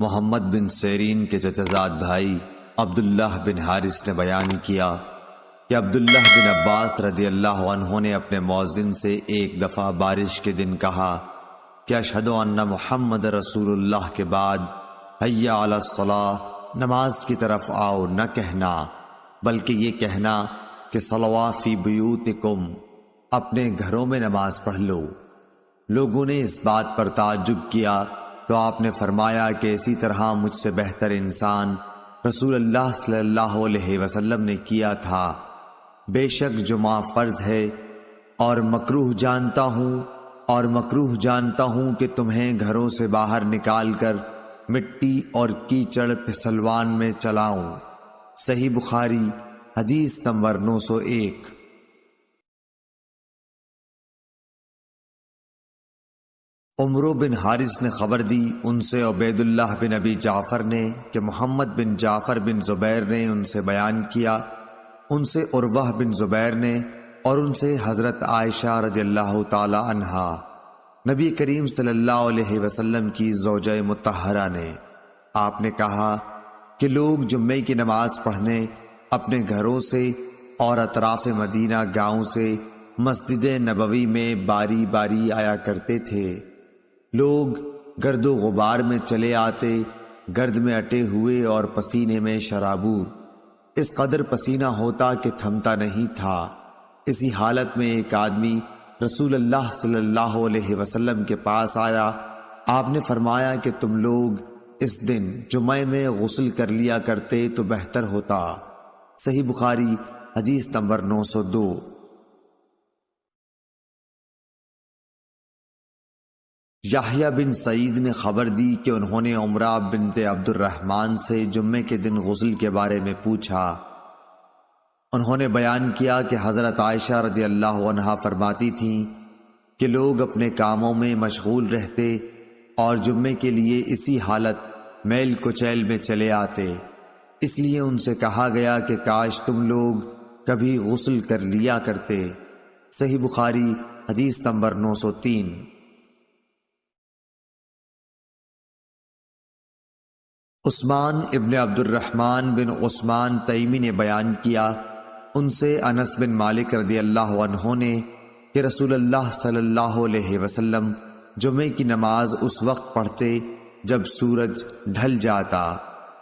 محمد بن سیرین کے چچزاد بھائی عبداللہ بن حارث نے بیان کیا کہ عبداللہ بن عباس رضی اللہ عنہ نے اپنے مؤذن سے ایک دفعہ بارش کے دن کہا کہ اشہد ان محمد رسول اللہ کے بعد حی علی الصلاۃ نماز کی طرف آؤ نہ کہنا، بلکہ یہ کہنا کہ صلوات فی بیوتکم، اپنے گھروں میں نماز پڑھ لو۔ لوگوں نے اس بات پر تعجب کیا تو آپ نے فرمایا کہ اسی طرح مجھ سے بہتر انسان رسول اللہ صلی اللہ علیہ وسلم نے کیا تھا۔ بے شک جمعہ فرض ہے اور مکروہ جانتا ہوں کہ تمہیں گھروں سے باہر نکال کر مٹی اور کیچڑ پھسلوان میں چلاؤں۔ صحیح بخاری حدیث نمبر 901۔ عمرو بن حارث نے خبر دی، ان سے عبید اللہ بن ابی جعفر نے کہ محمد بن جعفر بن زبیر نے ان سے بیان کیا، ان سے عروہ بن زبیر نے، اور ان سے حضرت عائشہ رضی اللہ تعالی عنہا نبی کریم صلی اللہ علیہ وسلم کی زوجہ مطہرہ نے۔ آپ نے کہا کہ لوگ جمعے کی نماز پڑھنے اپنے گھروں سے اور اطراف مدینہ گاؤں سے مسجد نبوی میں باری باری آیا کرتے تھے۔ لوگ گرد و غبار میں چلے آتے، گرد میں اٹے ہوئے اور پسینے میں شرابور، اس قدر پسینہ ہوتا کہ تھمتا نہیں تھا۔ اسی حالت میں ایک آدمی رسول اللہ صلی اللہ علیہ وسلم کے پاس آیا۔ آپ نے فرمایا کہ تم لوگ اس دن جمعے میں غسل کر لیا کرتے تو بہتر ہوتا۔ صحیح بخاری حدیث نمبر 902۔ یحییٰ بن سعید نے خبر دی کہ انہوں نے عمرہ بنت عبد الرحمن سے جمعے کے دن غسل کے بارے میں پوچھا۔ انہوں نے بیان کیا کہ حضرت عائشہ رضی اللہ عنہا فرماتی تھیں کہ لوگ اپنے کاموں میں مشغول رہتے اور جمعے کے لیے اسی حالت میل کچیل میں چلے آتے، اس لیے ان سے کہا گیا کہ کاش تم لوگ کبھی غسل کر لیا کرتے۔ صحیح بخاری حدیث نمبر 903۔ عثمان ابن عبد الرحمن بن عثمان تیمی نے بیان کیا، ان سے انس بن مالک رضی اللہ عنہ نے کہ رسول اللہ صلی اللہ علیہ وسلم جمعے کی نماز اس وقت پڑھتے جب سورج ڈھل جاتا۔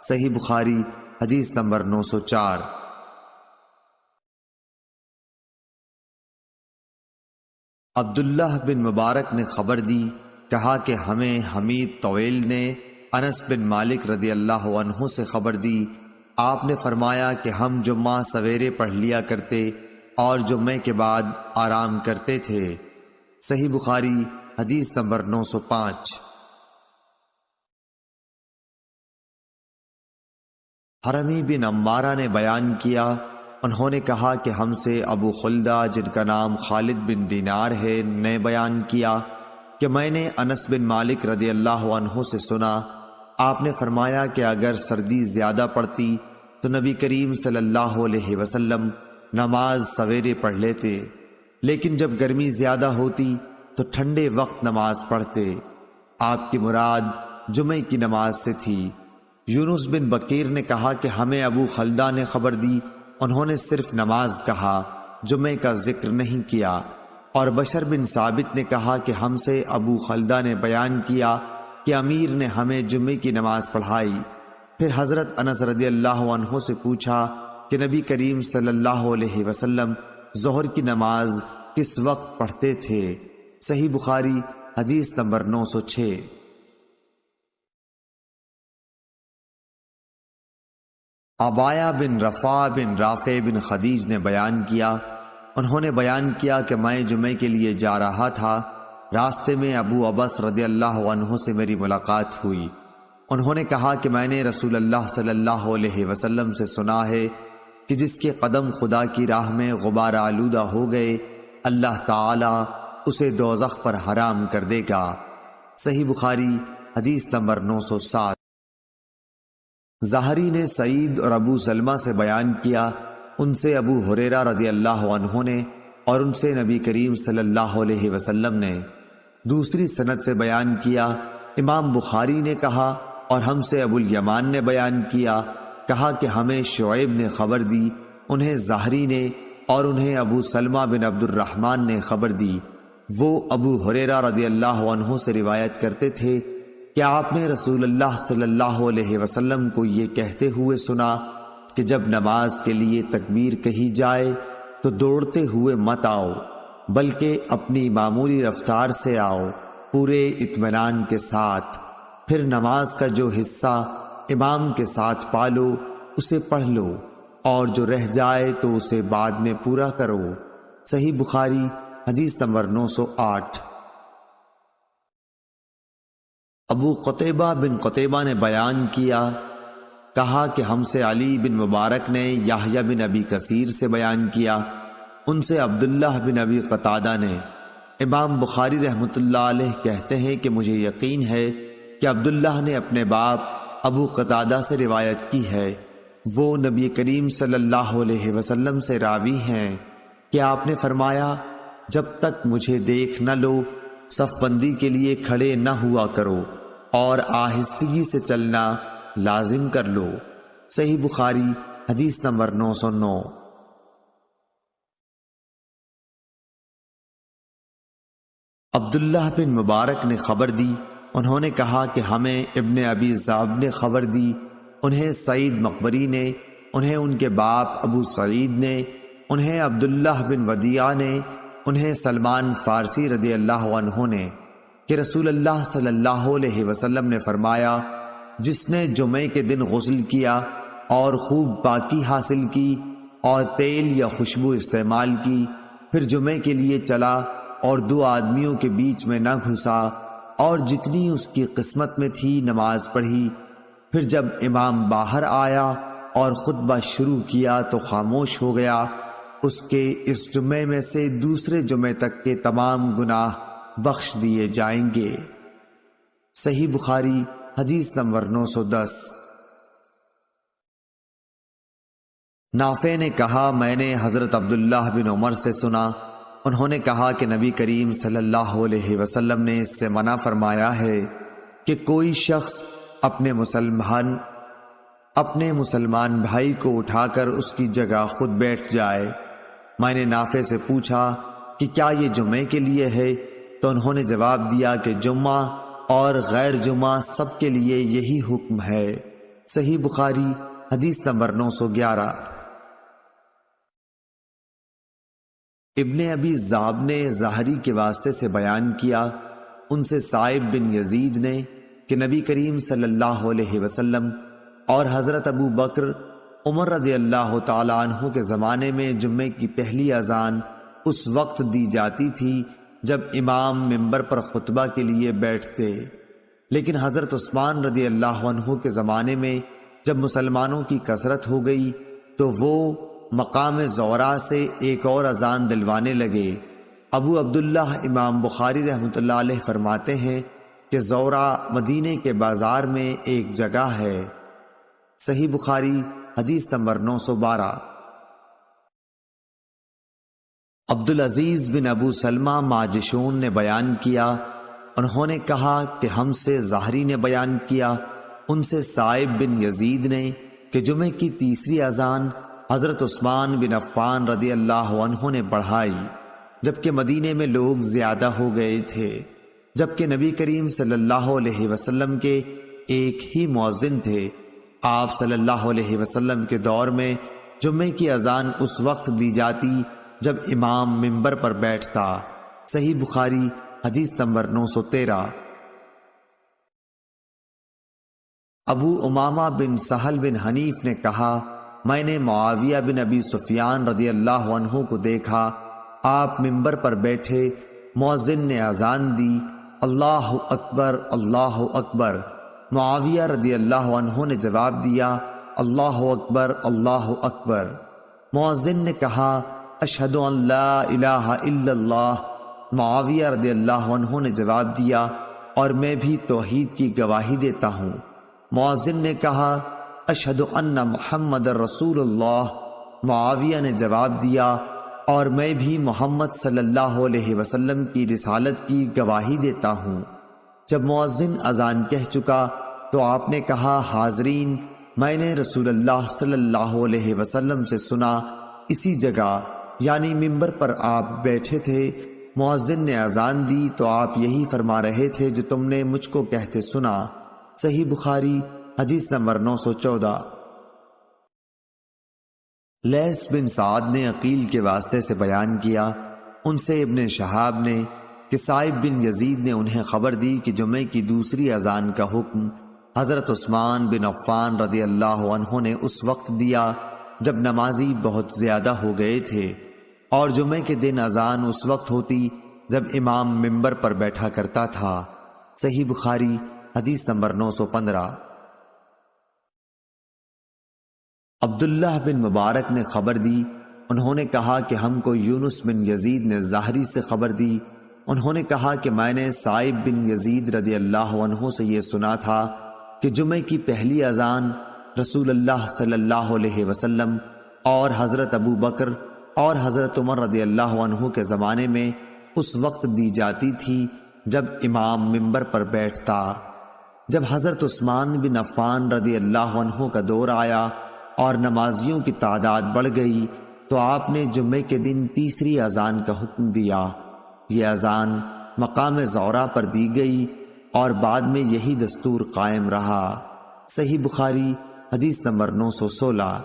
صحیح بخاری حدیث نمبر 904۔ عبداللہ بن مبارک نے خبر دی، کہا کہ ہمیں حمید طویل نے انس بن مالک رضی اللہ عنہ سے خبر دی، آپ نے فرمایا کہ ہم جمعہ سویرے پڑھ لیا کرتے اور جمعے کے بعد آرام کرتے تھے۔ صحیح بخاری حدیث نمبر 905۔ حرمی بن عمارہ نے بیان کیا، انہوں نے کہا کہ ہم سے ابو خلدہ جن کا نام خالد بن دینار ہے نے بیان کیا کہ میں نے انس بن مالک رضی اللہ عنہ سے سنا، آپ نے فرمایا کہ اگر سردی زیادہ پڑتی تو نبی کریم صلی اللہ علیہ وسلم نماز سویرے پڑھ لیتے، لیکن جب گرمی زیادہ ہوتی تو ٹھنڈے وقت نماز پڑھتے۔ آپ کی مراد جمعے کی نماز سے تھی۔ یونس بن بکیر نے کہا کہ ہمیں ابو خلدہ نے خبر دی، انہوں نے صرف نماز کہا، جمعے کا ذکر نہیں کیا۔ اور بشر بن ثابت نے کہا کہ ہم سے ابو خلدہ نے بیان کیا کہ امیر نے ہمیں جمعے کی نماز پڑھائی۔ پھر حضرت انس رضی اللہ عنہ سے پوچھا کہ نبی کریم صلی اللہ علیہ وسلم ظہر کی نماز کس وقت پڑھتے تھے؟ صحیح بخاری حدیث نمبر 906۔ عبایہ بن رفاع بن رافع بن خدیج نے بیان کیا، انہوں نے بیان کیا کہ میں جمعے کے لیے جا رہا تھا، راستے میں ابو عبس رضی اللہ عنہ سے میری ملاقات ہوئی۔ انہوں نے کہا کہ میں نے رسول اللہ صلی اللہ علیہ وسلم سے سنا ہے کہ جس کے قدم خدا کی راہ میں غبار آلودہ ہو گئے، اللہ تعالی اسے دوزخ پر حرام کر دے گا۔ صحیح بخاری حدیث نمبر 907۔ ظاہری نے سعید اور ابو سلمہ سے بیان کیا، ان سے ابو ہریرہ رضی اللہ عنہ نے اور ان سے نبی کریم صلی اللہ علیہ وسلم نے دوسری سند سے بیان کیا۔ امام بخاری نے کہا اور ہم سے ابو الیمان نے بیان کیا، کہا کہ ہمیں شعیب نے خبر دی، انہیں زہری نے، اور انہیں ابو سلمہ بن عبد الرحمن نے خبر دی۔ وہ ابو ہریرہ رضی اللہ عنہ سے روایت کرتے تھے کہ آپ نے رسول اللہ صلی اللہ علیہ وسلم کو یہ کہتے ہوئے سنا کہ جب نماز کے لیے تکبیر کہی جائے تو دوڑتے ہوئے مت آؤ، بلکہ اپنی معمولی رفتار سے آؤ، پورے اطمینان کے ساتھ۔ پھر نماز کا جو حصہ امام کے ساتھ پالو اسے پڑھ لو، اور جو رہ جائے تو اسے بعد میں پورا کرو۔ صحیح بخاری حدیث نمبر 908۔ ابو قتیبہ بن قتیبہ نے بیان کیا، کہا کہ ہم سے علی بن مبارک نے یحییٰ بن ابی کثیر سے بیان کیا، ان سے عبداللہ بن ابی قتادہ نے۔ امام بخاری رحمۃ اللہ علیہ کہتے ہیں کہ مجھے یقین ہے کہ عبداللہ نے اپنے باپ ابو قتادہ سے روایت کی ہے، وہ نبی کریم صلی اللہ علیہ وسلم سے راوی ہیں کہ آپ نے فرمایا، جب تک مجھے دیکھ نہ لو صف بندی کے لیے کھڑے نہ ہوا کرو، اور آہستگی سے چلنا لازم کر لو۔ صحیح بخاری حدیث نمبر 909۔ عبداللہ بن مبارک نے خبر دی، انہوں نے کہا کہ ہمیں ابن ابی ذئب نے خبر دی، انہیں سعید مقبری نے، انہیں ان کے باپ ابو سعید نے، انہیں عبداللہ بن ودیعہ نے، انہیں سلمان فارسی رضی اللہ عنہ نے، کہ رسول اللہ صلی اللہ علیہ وسلم نے فرمایا، جس نے جمعے کے دن غسل کیا اور خوب پاکی حاصل کی اور تیل یا خوشبو استعمال کی، پھر جمعے کے لیے چلا اور دو آدمیوں کے بیچ میں نہ گھسا، اور جتنی اس کی قسمت میں تھی نماز پڑھی، پھر جب امام باہر آیا اور خطبہ شروع کیا تو خاموش ہو گیا، اس کے اس جمعے میں سے دوسرے جمعے تک کے تمام گناہ بخش دیے جائیں گے۔ صحیح بخاری حدیث نمبر 910۔ نافع نے کہا، میں نے حضرت عبداللہ بن عمر سے سنا، انہوں نے کہا کہ نبی کریم صلی اللہ علیہ وسلم نے اس سے منع فرمایا ہے کہ کوئی شخص اپنے مسلمان بھائی کو اٹھا کر اس کی جگہ خود بیٹھ جائے۔ میں نے نافع سے پوچھا کہ کیا یہ جمعے کے لیے ہے؟ تو انہوں نے جواب دیا کہ جمعہ اور غیر جمعہ سب کے لیے یہی حکم ہے۔ صحیح بخاری حدیث نمبر 911۔ ابن ابی ذئب نے زہری کے واسطے سے بیان کیا، ان سے صائب بن یزید نے، کہ نبی کریم صلی اللہ علیہ وسلم اور حضرت ابو بکر عمر رضی اللہ تعالی عنہ کے زمانے میں جمعے کی پہلی اذان اس وقت دی جاتی تھی جب امام منبر پر خطبہ کے لیے بیٹھتے، لیکن حضرت عثمان رضی اللہ عنہ کے زمانے میں جب مسلمانوں کی کثرت ہو گئی تو وہ مقام زورا سے ایک اور اذان دلوانے لگے۔ ابو عبداللہ امام بخاری رحمۃ اللہ علیہ فرماتے ہیں کہ زورا مدینے کے بازار میں ایک جگہ ہے۔ صحیح بخاری حدیث نمبر 912۔ عبدالعزیز بن ابو سلمہ ماجشون نے بیان کیا، انہوں نے کہا کہ ہم سے زہری نے بیان کیا، ان سے صائب بن یزید نے، کہ جمعے کی تیسری اذان حضرت عثمان بن عفان رضی اللہ عنہ نے بڑھائی، جبکہ مدینے میں لوگ زیادہ ہو گئے تھے، جبکہ نبی کریم صلی اللہ علیہ وسلم کے ایک ہی مؤذن تھے۔ آپ صلی اللہ علیہ وسلم کے دور میں جمعے کی اذان اس وقت دی جاتی جب امام منبر پر بیٹھتا۔ صحیح بخاری حدیث نمبر 913۔ ابو امامہ بن سہل بن حنیف نے کہا، میں نے معاویہ بن ابی سفیان رضی اللہ عنہ کو دیکھا، آپ منبر پر بیٹھے، مؤذن نے اذان دی، اللہ اکبر اللہ اکبر۔ معاویہ رضی اللہ عنہ نے جواب دیا، اللہ اکبر اللہ اکبر۔ مؤذن نے کہا، اشہد ان لا الہ الا اللہ۔ معاویہ رضی اللہ عنہ نے جواب دیا، اور میں بھی توحید کی گواہی دیتا ہوں۔ مؤذن نے کہا، اشہد ان محمد رسول اللہ۔ معاویہ نے جواب دیا، اور میں بھی محمد صلی اللہ علیہ وسلم کی رسالت کی گواہی دیتا ہوں۔ جب مؤذن اذان کہہ چکا تو آپ نے کہا حاضرین، میں نے رسول اللہ صلی اللہ علیہ وسلم سے سنا، اسی جگہ یعنی ممبر پر آپ بیٹھے تھے، مؤذن نے اذان دی تو آپ یہی فرما رہے تھے جو تم نے مجھ کو کہتے سنا۔ صحیح بخاری حدیث نمبر 914۔ لیث بن سعد نے عقیل کے واسطے سے بیان کیا، ان سے ابن شہاب نے کہ سائب بن یزید نے انہیں خبر دی کہ جمعے کی دوسری اذان کا حکم حضرت عثمان بن عفان رضی اللہ عنہ نے اس وقت دیا جب نمازی بہت زیادہ ہو گئے تھے، اور جمعے کے دن اذان اس وقت ہوتی جب امام ممبر پر بیٹھا کرتا تھا۔ صحیح بخاری حدیث نمبر 915۔ عبداللہ بن مبارک نے خبر دی، انہوں نے کہا کہ ہم کو یونس بن یزید نے ظاہری سے خبر دی، انہوں نے کہا کہ میں نے سائب بن یزید رضی اللہ عنہ سے یہ سنا تھا کہ جمعے کی پہلی اذان رسول اللہ صلی اللہ علیہ وسلم اور حضرت ابو بکر اور حضرت عمر رضی اللہ عنہ کے زمانے میں اس وقت دی جاتی تھی جب امام ممبر پر بیٹھتا۔ جب حضرت عثمان بن عفان رضی اللہ عنہ کا دور آیا اور نمازیوں کی تعداد بڑھ گئی تو آپ نے جمعے کے دن تیسری اذان کا حکم دیا۔ یہ اذان مقام زورا پر دی گئی اور بعد میں یہی دستور قائم رہا۔ صحیح بخاری حدیث نمبر 916۔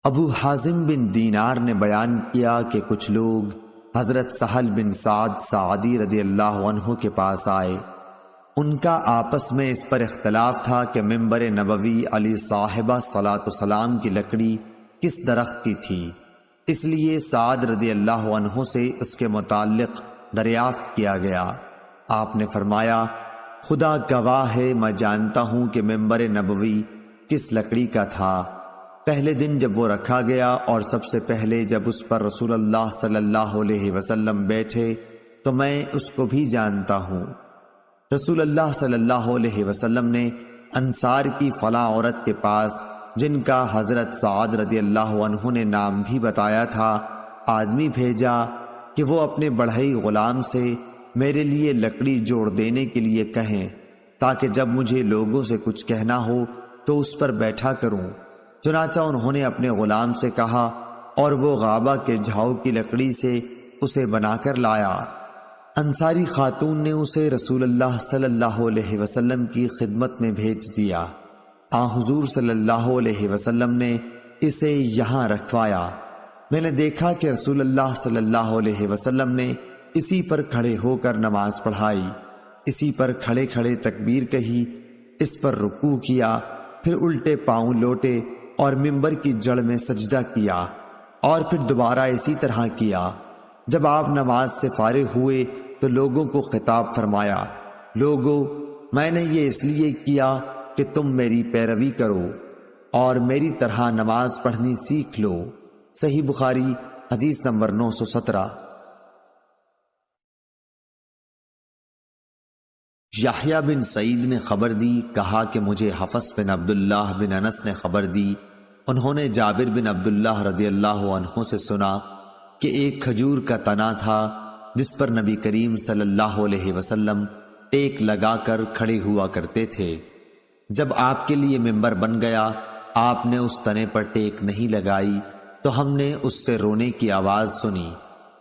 ابو حازم بن دینار نے بیان کیا کہ کچھ لوگ حضرت سہل بن سعد سعدی رضی اللہ عنہ کے پاس آئے، ان کا آپس میں اس پر اختلاف تھا کہ ممبر نبوی علی صاحبہ صلاۃ والسلام کی لکڑی کس درخت کی تھی، اس لیے سعد رضی اللہ عنہ سے اس کے متعلق دریافت کیا گیا۔ آپ نے فرمایا، خدا گواہ ہے میں جانتا ہوں کہ ممبر نبوی کس لکڑی کا تھا۔ پہلے دن جب وہ رکھا گیا اور سب سے پہلے جب اس پر رسول اللہ صلی اللہ علیہ وسلم بیٹھے تو میں اس کو بھی جانتا ہوں۔ رسول اللہ صلی اللہ علیہ وسلم نے انصار کی فلاں عورت کے پاس، جن کا حضرت سعد رضی اللہ عنہ نے نام بھی بتایا تھا، آدمی بھیجا کہ وہ اپنے بڑھئی غلام سے میرے لیے لکڑی جوڑ دینے کے لیے کہیں تاکہ جب مجھے لوگوں سے کچھ کہنا ہو تو اس پر بیٹھا کروں۔ چنانچہ انہوں نے اپنے غلام سے کہا اور وہ غابہ کے جھاؤ کی لکڑی سے اسے بنا کر لایا۔ انصاری خاتون نے اسے رسول اللہ صلی اللہ علیہ وسلم کی خدمت میں بھیج دیا۔ حضور صلی اللہ علیہ وسلم نے اسے یہاں رکھوایا۔ میں نے دیکھا کہ رسول اللہ صلی اللہ علیہ وسلم نے اسی پر کھڑے ہو کر نماز پڑھائی، اسی پر کھڑے کھڑے تکبیر کہی، اس پر رکوع کیا، پھر الٹے پاؤں لوٹے اور ممبر کی جڑ میں سجدہ کیا اور پھر دوبارہ اسی طرح کیا۔ جب آپ نماز سے فارغ ہوئے تو لوگوں کو خطاب فرمایا، لوگو، میں نے یہ اس لیے کیا کہ تم میری پیروی کرو اور میری طرح نماز پڑھنی سیکھ لو۔ صحیح بخاری حدیث نمبر 917۔ یحییٰ بن سعید نے خبر دی، کہا کہ مجھے حفص بن عبداللہ بن انس نے خبر دی، انہوں نے جابر بن عبداللہ رضی اللہ عنہ سے سنا کہ ایک کھجور کا تنا تھا جس پر نبی کریم صلی اللہ علیہ وسلم ٹیک لگا کر کھڑے ہوا کرتے تھے۔ جب آپ کے لیے ممبر بن گیا، آپ نے اس تنے پر ٹیک نہیں لگائی تو ہم نے اس سے رونے کی آواز سنی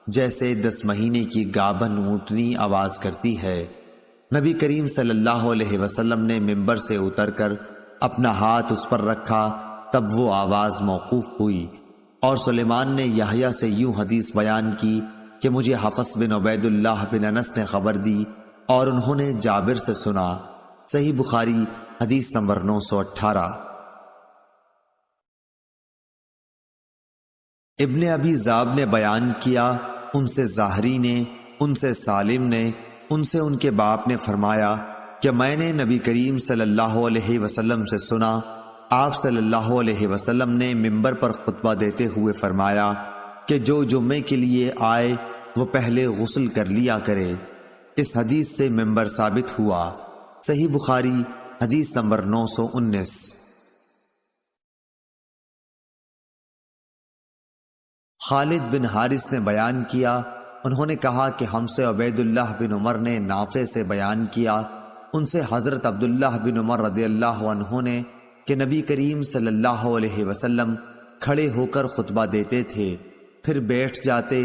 جیسے 10 مہینے کی گابھن اونٹنی آواز کرتی ہے۔ نبی کریم صلی اللہ علیہ وسلم نے ممبر سے اتر کر اپنا ہاتھ اس پر رکھا، تب وہ آواز موقوف ہوئی، اور سلیمان نے یحییٰ سے یوں حدیث بیان کی کہ مجھے حفص بن عبید اللہ بن انس نے خبر دی اور انہوں نے جابر سے سنا۔ صحیح بخاری حدیث نمبر 918۔ ابن ابی ذئب نے بیان کیا، ان سے ظاہری نے، ان سے سالم نے، ان سے ان کے باپ نے فرمایا کہ میں نے نبی کریم صلی اللہ علیہ وسلم سے سنا، آپ صلی اللہ علیہ وسلم نے ممبر پر خطبہ دیتے ہوئے فرمایا کہ جو جمعے کے لیے آئے وہ پہلے غسل کر لیا کرے۔ اس حدیث سے ممبر ثابت ہوا۔ صحیح بخاری حدیث نمبر 919۔ خالد بن حارث نے بیان کیا، انہوں نے کہا کہ ہم سے عبید اللہ بن عمر نے نافع سے بیان کیا، ان سے حضرت عبداللہ بن عمر رضی اللہ عنہ نے کہ نبی کریم صلی اللہ علیہ وسلم کھڑے ہو کر خطبہ دیتے تھے، پھر بیٹھ جاتے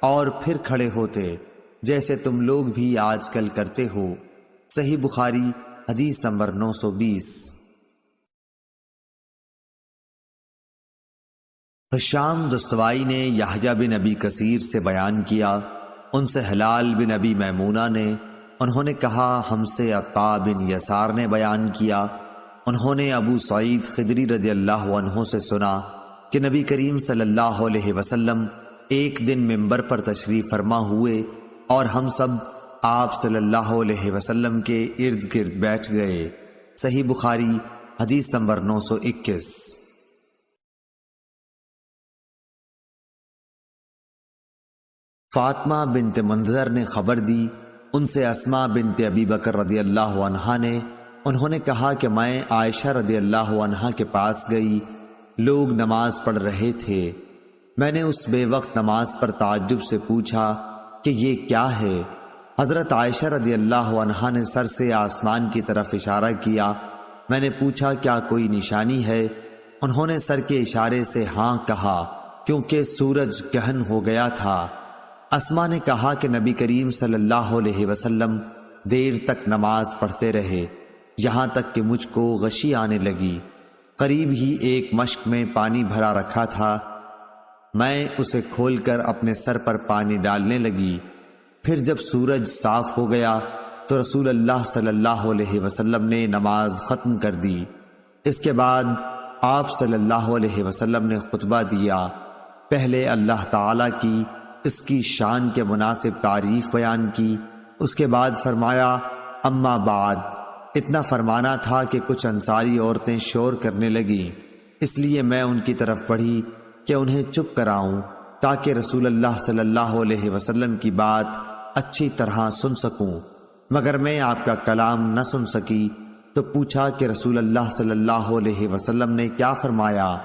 اور پھر کھڑے ہوتے، جیسے تم لوگ بھی آج کل کرتے ہو۔ صحیح بخاری حدیث نمبر 920۔ ہشام دستوائی نے یحییٰ بن ابی کثیر سے بیان کیا، ان سے ہلال بن ابی میمونہ نے، انہوں نے کہا ہم سے عطاء بن یسار نے بیان کیا، انہوں نے ابو سعید خدری رضی اللہ عنہ سے سنا کہ نبی کریم صلی اللہ علیہ وسلم ایک دن منبر پر تشریف فرما ہوئے اور ہم سب آپ صلی اللہ علیہ وسلم کے ارد گرد بیٹھ گئے۔ صحیح بخاری حدیث نمبر 921۔ فاطمہ بنت منذر نے خبر دی، ان سے اسماء بنت ابی بکر رضی اللہ عنہا نے، انہوں نے کہا کہ میں عائشہ رضی اللہ عنہا کے پاس گئی، لوگ نماز پڑھ رہے تھے، میں نے اس بے وقت نماز پر تعجب سے پوچھا کہ یہ کیا ہے؟ حضرت عائشہ رضی اللہ عنہا نے سر سے آسمان کی طرف اشارہ کیا، میں نے پوچھا کیا کوئی نشانی ہے؟ انہوں نے سر کے اشارے سے ہاں کہا، کیونکہ سورج گہن ہو گیا تھا۔ اسماء نے کہا کہ نبی کریم صلی اللہ علیہ وسلم دیر تک نماز پڑھتے رہے، یہاں تک کہ مجھ کو غشی آنے لگی، قریب ہی ایک مشک میں پانی بھرا رکھا تھا، میں اسے کھول کر اپنے سر پر پانی ڈالنے لگی، پھر جب سورج صاف ہو گیا تو رسول اللہ صلی اللہ علیہ وسلم نے نماز ختم کر دی۔ اس کے بعد آپ صلی اللہ علیہ وسلم نے خطبہ دیا، پہلے اللہ تعالیٰ کی اس کی شان کے مناسب تعریف بیان کی، اس کے بعد فرمایا اما بعد، اتنا فرمانا تھا کہ کچھ انصاری عورتیں شور کرنے لگیں، اس لیے میں ان کی طرف بڑھی کہ انہیں چپ کراؤں تاکہ رسول اللہ صلی اللہ علیہ وسلم کی بات اچھی طرح سن سکوں، مگر میں آپ کا کلام نہ سن سکی، تو پوچھا کہ رسول اللہ صلی اللہ علیہ وسلم نے کیا فرمایا؟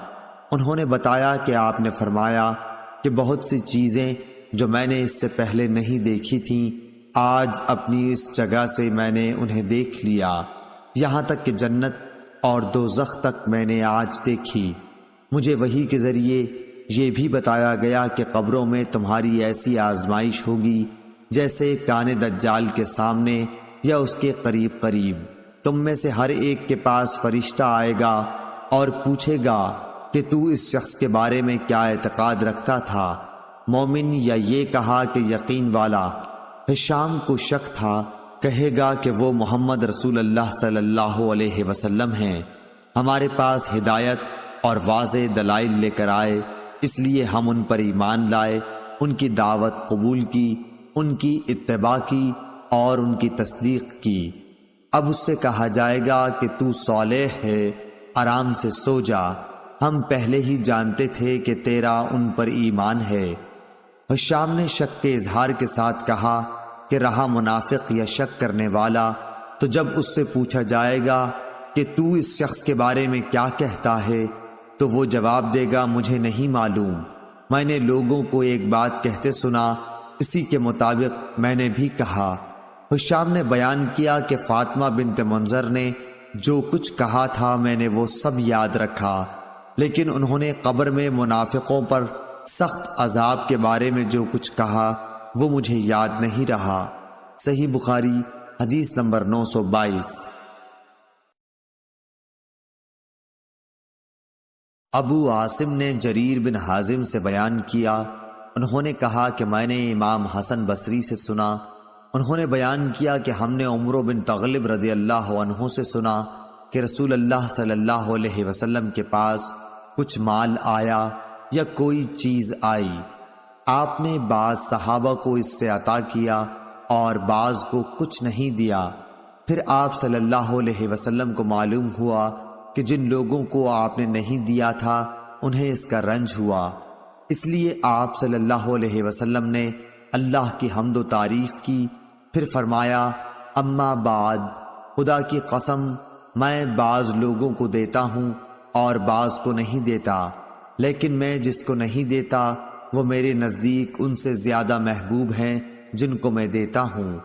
انہوں نے بتایا کہ آپ نے فرمایا کہ بہت سی چیزیں جو میں نے اس سے پہلے نہیں دیکھی تھیں، آج اپنی اس جگہ سے میں نے انہیں دیکھ لیا، یہاں تک کہ جنت اور دوزخ تک میں نے آج دیکھی۔ مجھے وحی کے ذریعے یہ بھی بتایا گیا کہ قبروں میں تمہاری ایسی آزمائش ہوگی جیسے کان دجال کے سامنے یا اس کے قریب قریب، تم میں سے ہر ایک کے پاس فرشتہ آئے گا اور پوچھے گا کہ تو اس شخص کے بارے میں کیا اعتقاد رکھتا تھا، مومن یا یہ کہا کہ یقین والا؟ ہشام کو شک تھا، کہے گا کہ وہ محمد رسول اللہ صلی اللہ علیہ وسلم ہیں، ہمارے پاس ہدایت اور واضح دلائل لے کر آئے، اس لیے ہم ان پر ایمان لائے، ان کی دعوت قبول کی، ان کی اتباع کی اور ان کی تصدیق کی۔ اب اس سے کہا جائے گا کہ تو صالح ہے، آرام سے سو جا، ہم پہلے ہی جانتے تھے کہ تیرا ان پر ایمان ہے۔ ہشام نے شک کے اظہار کے ساتھ کہا کہ رہا منافق یا شک کرنے والا، تو جب اس سے پوچھا جائے گا کہ تو اس شخص کے بارے میں کیا کہتا ہے، تو وہ جواب دے گا مجھے نہیں معلوم، میں نے لوگوں کو ایک بات کہتے سنا، اسی کے مطابق میں نے بھی کہا۔ ہشام نے بیان کیا کہ فاطمہ بنت منذر نے جو کچھ کہا تھا میں نے وہ سب یاد رکھا، لیکن انہوں نے قبر میں منافقوں پر سخت عذاب کے بارے میں جو کچھ کہا وہ مجھے یاد نہیں رہا۔ صحیح بخاری حدیث نمبر 922۔ ابو عاصم نے جریر بن حازم سے بیان کیا، انہوں نے کہا کہ میں نے امام حسن بصری سے سنا، انہوں نے بیان کیا کہ ہم نے عمرو بن تغلب رضی اللہ عنہ سے سنا کہ رسول اللہ صلی اللہ علیہ وسلم کے پاس کچھ مال آیا یا کوئی چیز آئی، آپ نے بعض صحابہ کو اس سے عطا کیا اور بعض کو کچھ نہیں دیا، پھر آپ صلی اللہ علیہ وسلم کو معلوم ہوا کہ جن لوگوں کو آپ نے نہیں دیا تھا انہیں اس کا رنج ہوا، اس لیے آپ صلی اللہ علیہ وسلم نے اللہ کی حمد و تعریف کی، پھر فرمایا اما بعد، خدا کی قسم میں بعض لوگوں کو دیتا ہوں اور بعض کو نہیں دیتا، لیکن میں جس کو نہیں دیتا وہ میرے نزدیک ان سے زیادہ محبوب ہیں جن کو میں دیتا ہوں۔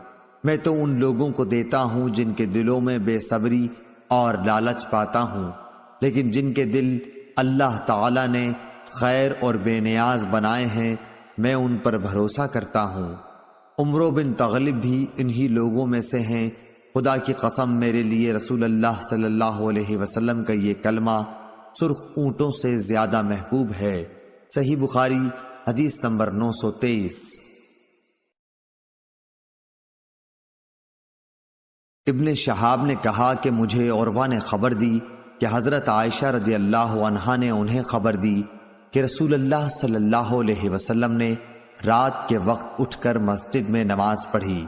میں تو ان لوگوں کو دیتا ہوں جن کے دلوں میں بے صبری اور لالچ پاتا ہوں، لیکن جن کے دل اللہ تعالی نے خیر اور بے نیاز بنائے ہیں میں ان پر بھروسہ کرتا ہوں۔ عمرو بن تغلب بھی انہی لوگوں میں سے ہیں۔ خدا کی قسم میرے لیے رسول اللہ صلی اللہ علیہ وسلم کا یہ کلمہ سرخ اونٹوں سے زیادہ محبوب ہے۔ صحیح بخاری حدیث نمبر 923۔ ابن شہاب نے کہا کہ مجھے عروہ نے خبر دی کہ حضرت عائشہ رضی اللہ عنہا نے انہیں خبر دی کہ رسول اللہ صلی اللہ علیہ وسلم نے رات کے وقت اٹھ کر مسجد میں نماز پڑھی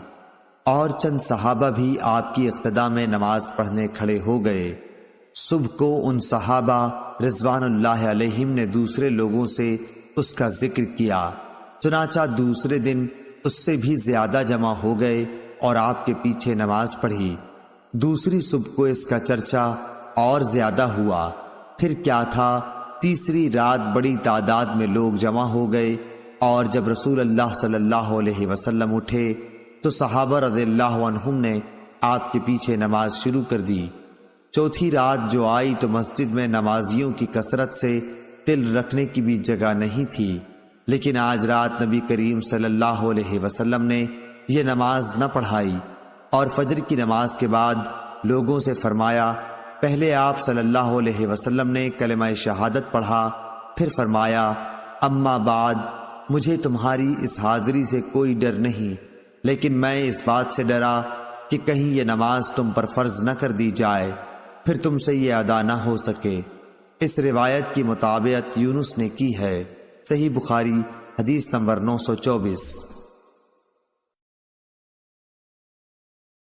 اور چند صحابہ بھی آپ کی اقتداء میں نماز پڑھنے کھڑے ہو گئے۔ صبح کو ان صحابہ رضوان اللہ علیہم نے دوسرے لوگوں سے اس کا ذکر کیا، چنانچہ دوسرے دن اس سے بھی زیادہ جمع ہو گئے اور آپ کے پیچھے نماز پڑھی۔ دوسری صبح کو اس کا چرچا اور زیادہ ہوا۔ پھر کیا تھا، تیسری رات بڑی تعداد میں لوگ جمع ہو گئے اور جب رسول اللہ صلی اللہ علیہ وسلم اٹھے تو صحابہ رضی اللہ عنہم نے آپ کے پیچھے نماز شروع کر دی۔ چوتھی رات جو آئی تو مسجد میں نمازیوں کی کثرت سے تل رکھنے کی بھی جگہ نہیں تھی، لیکن آج رات نبی کریم صلی اللہ علیہ وسلم نے یہ نماز نہ پڑھائی اور فجر کی نماز کے بعد لوگوں سے فرمایا، پہلے آپ صلی اللہ علیہ وسلم نے کلمہ شہادت پڑھا، پھر فرمایا، اما بعد، مجھے تمہاری اس حاضری سے کوئی ڈر نہیں، لیکن میں اس بات سے ڈرا کہ کہیں یہ نماز تم پر فرض نہ کر دی جائے، پھر تم سے یہ ادا نہ ہو سکے۔ اس روایت کی مطابقت یونس نے کی ہے۔ صحیح بخاری حدیث نمبر 924۔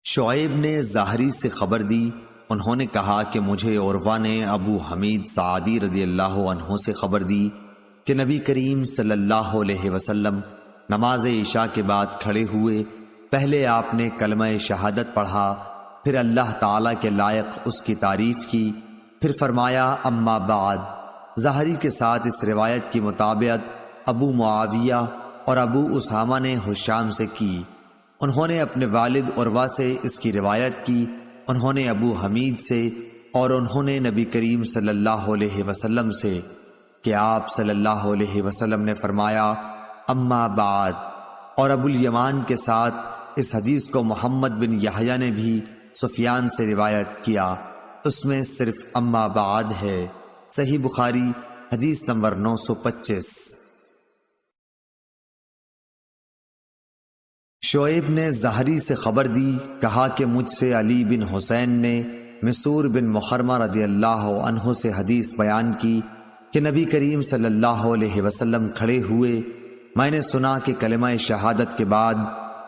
شعیب نے ظاہری سے خبر دی، انہوں نے کہا کہ مجھے عروہ نے ابو حمید سعدی رضی اللہ عنہ سے خبر دی کہ نبی کریم صلی اللہ علیہ وسلم نماز عشاء کے بعد کھڑے ہوئے، پہلے آپ نے کلمہ شہادت پڑھا، پھر اللہ تعالیٰ کے لائق اس کی تعریف کی، پھر فرمایا، اما بعد۔ ظاہری کے ساتھ اس روایت کی مطابقت ابو معاویہ اور ابو اسامہ نے ہشام سے کی۔ انہوں نے اپنے والد عروہ سے اس کی روایت کی، انہوں نے ابو حمید سے، اور انہوں نے نبی کریم صلی اللہ علیہ وسلم سے کہ آپ صلی اللہ علیہ وسلم نے فرمایا، اما بعد۔ اور ابو الیمان کے ساتھ اس حدیث کو محمد بن یحییٰ نے بھی سفیان سے روایت کیا، اس میں صرف اما بعد ہے۔ صحیح بخاری حدیث نمبر 925۔ شعیب نے ظاہری سے خبر دی، کہا کہ مجھ سے علی بن حسین نے مسور بن مخرمہ رضی اللہ عنہ سے حدیث بیان کی کہ نبی کریم صلی اللہ علیہ وسلم کھڑے ہوئے، میں نے سنا کہ کلمہ شہادت کے بعد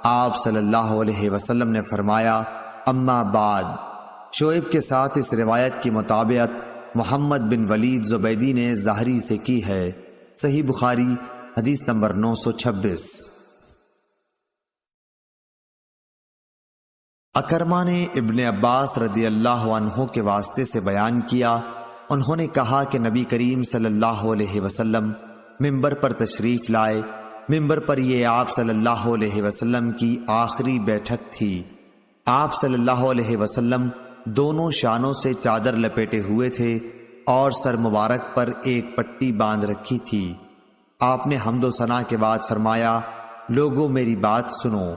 آپ صلی اللہ علیہ وسلم نے فرمایا، اما بعد۔ شعیب کے ساتھ اس روایت کی مطابقت محمد بن ولید زبیدی نے ظاہری سے کی ہے۔ صحیح بخاری حدیث نمبر 926۔ اکرمہ نے ابن عباس رضی اللہ عنہ کے واسطے سے بیان کیا، انہوں نے کہا کہ نبی کریم صلی اللہ علیہ وسلم ممبر پر تشریف لائے، ممبر پر یہ آپ صلی اللہ علیہ وسلم کی آخری بیٹھک تھی۔ آپ صلی اللہ علیہ وسلم دونوں شانوں سے چادر لپیٹے ہوئے تھے اور سر مبارک پر ایک پٹی باندھ رکھی تھی۔ آپ نے حمد و ثنا کے بعد فرمایا، لوگوں میری بات سنو۔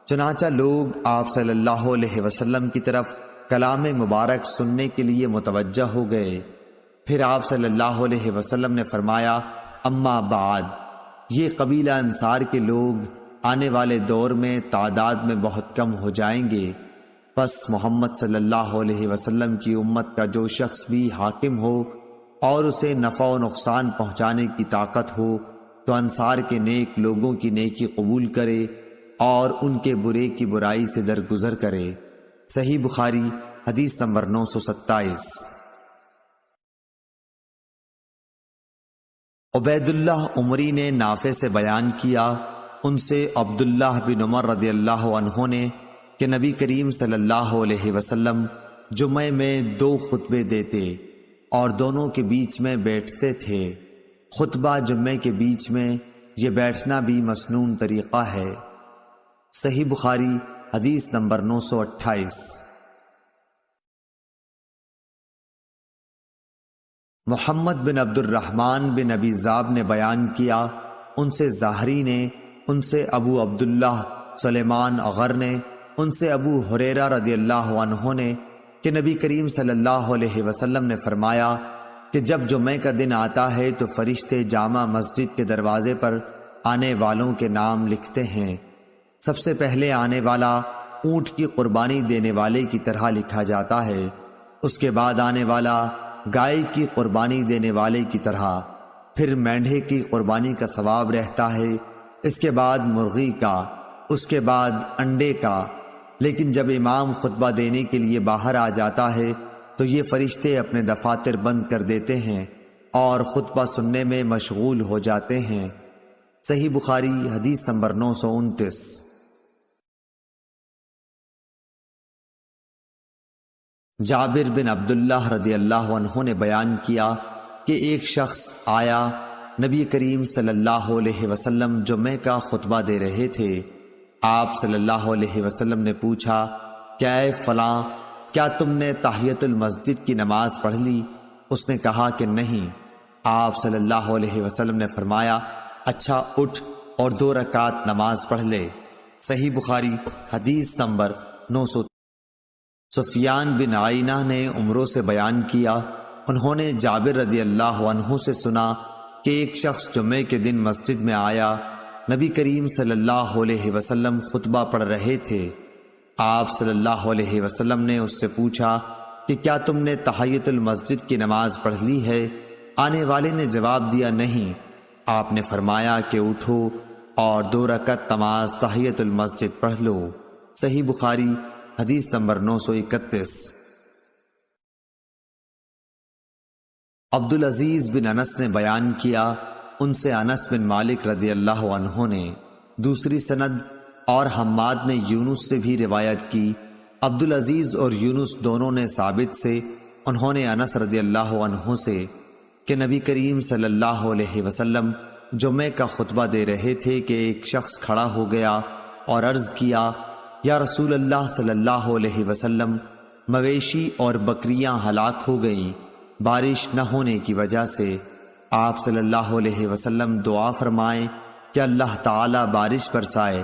چنانچہ لوگ آپ صلی اللہ علیہ وسلم کی طرف کلام مبارک سننے کے لیے متوجہ ہو گئے۔ پھر آپ صلی اللہ علیہ وسلم نے فرمایا، اما بعد، یہ قبیلہ انصار کے لوگ آنے والے دور میں تعداد میں بہت کم ہو جائیں گے، پس محمد صلی اللہ علیہ وسلم کی امت کا جو شخص بھی حاکم ہو اور اسے نفع و نقصان پہنچانے کی طاقت ہو تو انصار کے نیک لوگوں کی نیکی قبول کرے اور ان کے برے کی برائی سے درگزر کرے۔ صحیح بخاری حدیث نمبر 927۔ عبید اللہ عمری نے نافع سے بیان کیا، ان سے عبداللہ بن عمر رضی اللہ عنہ نے کہ نبی کریم صلی اللہ علیہ وسلم جمعے میں 2 خطبے دیتے اور دونوں کے بیچ میں بیٹھتے تھے۔ خطبہ جمعے کے بیچ میں یہ بیٹھنا بھی مسنون طریقہ ہے۔ صحیح بخاری حدیث نمبر 928۔ محمد بن عبد الرحمن بن ابی ذئب نے بیان کیا، ان سے زاہری نے، ان سے ابو عبداللہ سلیمان اغر نے، ان سے ابو ہریرہ رضی اللہ عنہ نے کہ نبی کریم صلی اللہ علیہ وسلم نے فرمایا کہ جب جمعہ کا دن آتا ہے تو فرشتے جامع مسجد کے دروازے پر آنے والوں کے نام لکھتے ہیں۔ سب سے پہلے آنے والا اونٹ کی قربانی دینے والے کی طرح لکھا جاتا ہے، اس کے بعد آنے والا گائے کی قربانی دینے والے کی طرح، پھر مینڈھے کی قربانی کا ثواب رہتا ہے، اس کے بعد مرغی کا، اس کے بعد انڈے کا۔ لیکن جب امام خطبہ دینے کے لیے باہر آ جاتا ہے تو یہ فرشتے اپنے دفاتر بند کر دیتے ہیں اور خطبہ سننے میں مشغول ہو جاتے ہیں۔ صحیح بخاری حدیث نمبر 929۔ جابر بن عبداللہ رضی اللہ عنہ نے بیان کیا کہ ایک شخص آیا، نبی کریم صلی اللہ علیہ وسلم جمعہ کا خطبہ دے رہے تھے۔ آپ صلی اللہ علیہ وسلم نے پوچھا، کیا اے فلاں، کیا تم نے تحیۃ المسجد کی نماز پڑھ لی؟ اس نے کہا کہ نہیں۔ آپ صلی اللہ علیہ وسلم نے فرمایا، اچھا اٹھ اور 2 رکعت نماز پڑھ لے۔ صحیح بخاری حدیث نمبر 900۔ سفیان بن عینہ نے عمرو سے بیان کیا، انہوں نے جابر رضی اللہ عنہ سے سنا کہ ایک شخص جمعے کے دن مسجد میں آیا، نبی کریم صلی اللہ علیہ وسلم خطبہ پڑھ رہے تھے۔ آپ صلی اللہ علیہ وسلم نے اس سے پوچھا کہ کیا تم نے تحیۃ المسجد کی نماز پڑھ لی ہے؟ آنے والے نے جواب دیا نہیں۔ آپ نے فرمایا کہ اٹھو اور 2 رکعت نماز تحیۃ المسجد پڑھ لو۔ صحیح بخاری حدیث نمبر 931۔ عبدالعزیز بن انس نے بیان کیا، ان سے انس بن مالک رضی اللہ عنہ نے دوسری سند اور حماد نے یونس سے بھی روایت کی۔ عبدالعزیز اور یونس دونوں نے ثابت سے، انہوں نے انس رضی اللہ عنہ سے کہ نبی کریم صلی اللہ علیہ وسلم جمعہ کا خطبہ دے رہے تھے کہ ایک شخص کھڑا ہو گیا اور عرض کیا، یا رسول اللہ صلی اللہ علیہ وسلم، مویشی اور بکریاں ہلاک ہو گئیں بارش نہ ہونے کی وجہ سے۔ آپ صلی اللہ علیہ وسلم دعا فرمائیں کہ اللہ تعالی بارش برسائے۔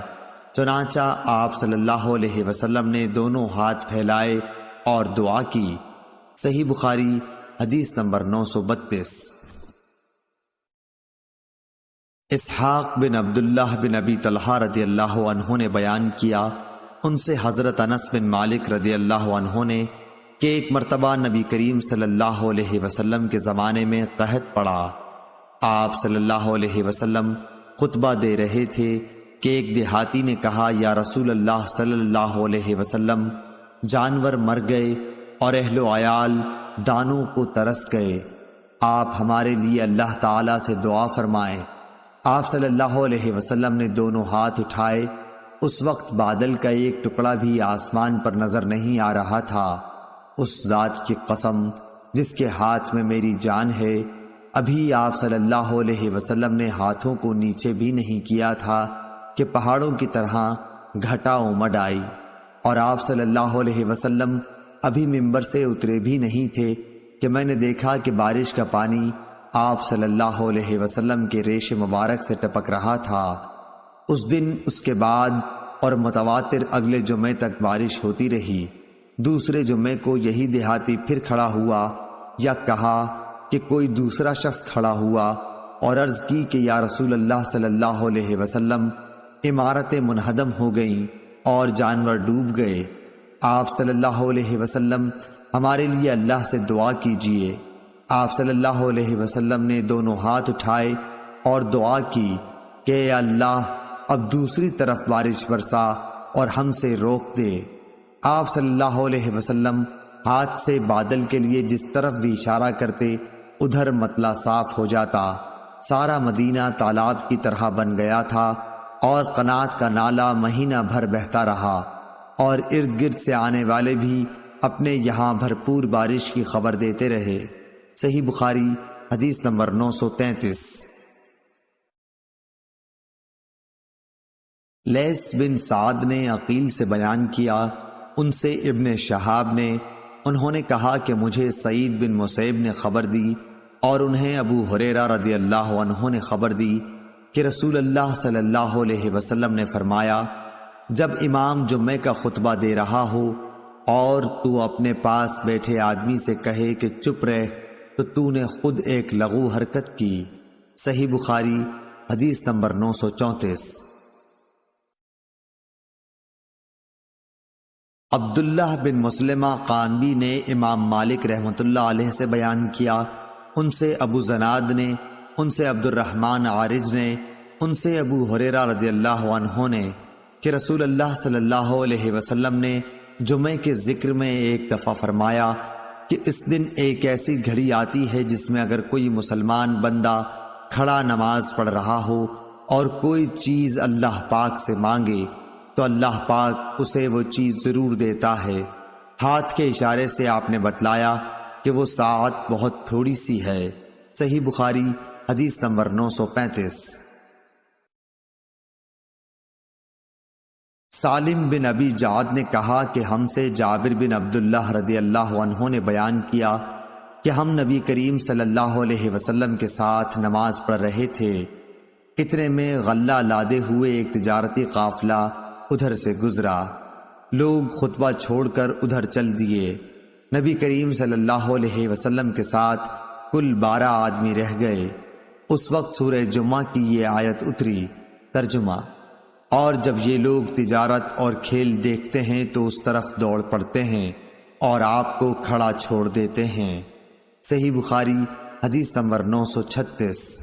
چنانچہ آپ صلی اللہ علیہ وسلم نے دونوں ہاتھ پھیلائے اور دعا کی۔ صحیح بخاری حدیث نمبر 932۔ اسحاق بن عبداللہ بن ابی طلحہ رضی اللہ عنہ نے بیان کیا، ان سے حضرت انس بن مالک رضی اللہ عنہ نے کہ ایک مرتبہ نبی کریم صلی اللہ علیہ وسلم کے زمانے میں قحط پڑا۔ آپ صلی اللہ علیہ وسلم خطبہ دے رہے تھے کہ ایک دیہاتی نے کہا، یا رسول اللہ صلی اللہ علیہ وسلم، جانور مر گئے اور اہل و عیال دانوں کو ترس گئے، آپ ہمارے لیے اللہ تعالیٰ سے دعا فرمائیں۔ آپ صلی اللہ علیہ وسلم نے دونوں ہاتھ اٹھائے۔ اس وقت بادل کا ایک ٹکڑا بھی آسمان پر نظر نہیں آ رہا تھا۔ اس ذات کی قسم جس کے ہاتھ میں میری جان ہے، ابھی آپ صلی اللہ علیہ وسلم نے ہاتھوں کو نیچے بھی نہیں کیا تھا کہ پہاڑوں کی طرح گھٹا امڈ آئی، اور آپ صلی اللہ علیہ وسلم ابھی ممبر سے اترے بھی نہیں تھے کہ میں نے دیکھا کہ بارش کا پانی آپ صلی اللہ علیہ وسلم کے ریش مبارک سے ٹپک رہا تھا۔ اس دن، اس کے بعد اور متواتر اگلے جمعے تک بارش ہوتی رہی۔ دوسرے جمعے کو یہی دیہاتی پھر کھڑا ہوا، یا کہا کہ کوئی دوسرا شخص کھڑا ہوا اور عرض کی کہ یا رسول اللہ صلی اللہ علیہ وسلم، عمارتیں منہدم ہو گئیں اور جانور ڈوب گئے۔ آپ صلی اللہ علیہ وسلم ہمارے لیے اللہ سے دعا کیجئے۔ آپ صلی اللہ علیہ وسلم نے دونوں ہاتھ اٹھائے اور دعا کی کہ اے اللہ، اب دوسری طرف بارش برسا اور ہم سے روک دے۔ آپ صلی اللہ علیہ وسلم ہاتھ سے بادل کے لیے جس طرف بھی اشارہ کرتے، ادھر مطلع صاف ہو جاتا۔ سارا مدینہ تالاب کی طرح بن گیا تھا اور قنات کا نالہ مہینہ بھر بہتا رہا، اور ارد گرد سے آنے والے بھی اپنے یہاں بھرپور بارش کی خبر دیتے رہے۔ صحیح بخاری حدیث نمبر 933۔ لیث بن سعد نے عقیل سے بیان کیا، ان سے ابن شہاب نے، انہوں نے کہا کہ مجھے سعید بن مسیب نے خبر دی اور انہیں ابو ہریرہ رضی اللہ عنہ نے خبر دی کہ رسول اللہ صلی اللہ علیہ وسلم نے فرمایا، جب امام جمعے کا خطبہ دے رہا ہو اور تو اپنے پاس بیٹھے آدمی سے کہے کہ چپ رہ تو نے خود ایک لغو حرکت کی۔ صحیح بخاری حدیث نمبر 934۔ عبداللہ بن مسلمہ قانبی نے امام مالک رحمۃ اللہ علیہ سے بیان کیا، ان سے ابو زناد نے، ان سے عبد الرحمن عارج نے، ان سے ابو ہریرہ رضی اللہ عنہ نے کہ رسول اللہ صلی اللہ علیہ وسلم نے جمعے کے ذکر میں ایک دفعہ فرمایا کہ اس دن ایک ایسی گھڑی آتی ہے جس میں اگر کوئی مسلمان بندہ کھڑا نماز پڑھ رہا ہو اور کوئی چیز اللہ پاک سے مانگے تو اللہ پاک اسے وہ چیز ضرور دیتا ہے۔ ہاتھ کے اشارے سے آپ نے بتلایا کہ وہ ساعت بہت تھوڑی سی ہے۔ صحیح بخاری حدیث نمبر 935۔ سالم بن ابی جعد نے کہا کہ ہم سے جابر بن عبداللہ رضی اللہ عنہ نے بیان کیا کہ ہم نبی کریم صلی اللہ علیہ وسلم کے ساتھ نماز پڑھ رہے تھے، اتنے میں غلہ لادے ہوئے ایک تجارتی قافلہ ادھر سے گزرا، لوگ خطبہ چھوڑ کر ادھر چل دیے، نبی کریم صلی اللہ علیہ وسلم کے ساتھ کل 12 آدمی رہ گئے۔ اس وقت سورہ جمعہ کی یہ آیت اتری۔ ترجمہ: اور جب یہ لوگ تجارت اور کھیل دیکھتے ہیں تو اس طرف دوڑ پڑتے ہیں اور آپ کو کھڑا چھوڑ دیتے ہیں۔ صحیح بخاری حدیث نمبر 936۔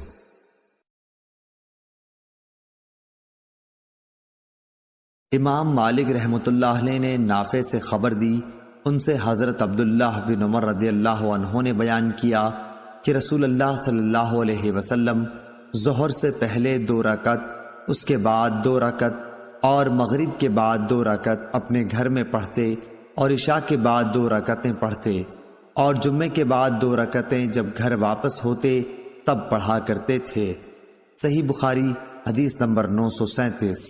امام مالک رحمۃ اللہ علیہ نے نافع سے خبر دی، ان سے حضرت عبداللہ بن عمر رضی اللہ عنہ نے بیان کیا کہ رسول اللہ صلی اللہ علیہ وسلم ظہر سے پہلے 2 رکعت، اس کے بعد 2 رکعت اور مغرب کے بعد 2 رکعت اپنے گھر میں پڑھتے اور عشاء کے بعد 2 رکعتیں پڑھتے اور جمعے کے بعد 2 رکعتیں جب گھر واپس ہوتے تب پڑھا کرتے تھے۔ صحیح بخاری حدیث نمبر 937۔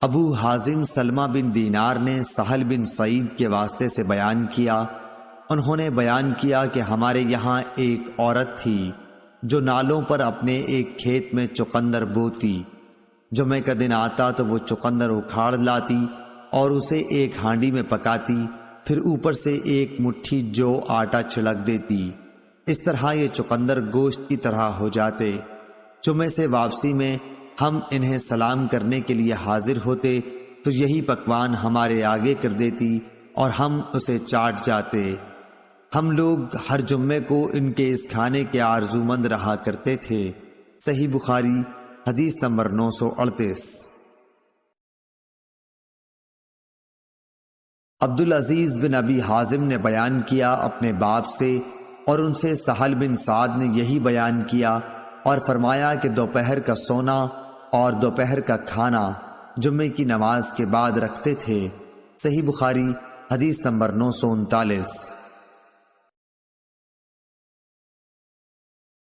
ابو حازم سلمہ بن دینار نے سہل بن سعید کے واسطے سے بیان کیا، انہوں نے بیان کیا کہ ہمارے یہاں ایک عورت تھی جو نالوں پر اپنے ایک کھیت میں چقندر بوتی، جمعے کا دن آتا تو وہ چقندر اکھاڑ لاتی اور اسے ایک ہانڈی میں پکاتی، پھر اوپر سے ایک مٹھی جو آٹا چھڑک دیتی، اس طرح یہ چقندر گوشت کی طرح ہو جاتے۔ جمعے سے واپسی میں ہم انہیں سلام کرنے کے لیے حاضر ہوتے تو یہی پکوان ہمارے آگے کر دیتی اور ہم اسے چاٹ جاتے۔ ہم لوگ ہر جمعے کو ان کے اس کھانے کے آرزومند رہا کرتے تھے۔ صحیح بخاری حدیث نمبر 938۔ عبدالعزیز بن ابی حازم نے بیان کیا اپنے باپ سے، اور ان سے سہل بن سعد نے یہی بیان کیا اور فرمایا کہ دوپہر کا سونا اور دوپہر کا کھانا جمعے کی نماز کے بعد رکھتے تھے۔ صحیح بخاری حدیث نمبر 939۔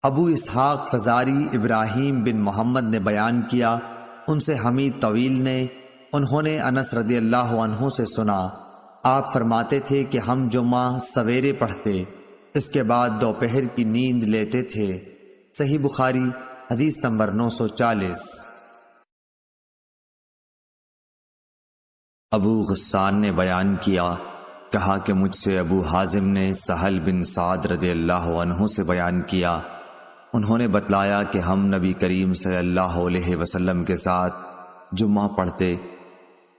ابو اسحاق فزاری ابراہیم بن محمد نے بیان کیا، ان سے حمید طویل نے، انہوں نے انس رضی اللہ عنہ سے سنا، آپ فرماتے تھے کہ ہم جمعہ سویرے پڑھتے، اس کے بعد دوپہر کی نیند لیتے تھے۔ صحیح بخاری حدیث نمبر 940۔ ابو غسان نے بیان کیا، کہا کہ مجھ سے ابو حازم نے سہل بن سعد رضی اللہ عنہ سے بیان کیا، انہوں نے بتلایا کہ ہم نبی کریم صلی اللہ علیہ وسلم کے ساتھ جمعہ پڑھتے،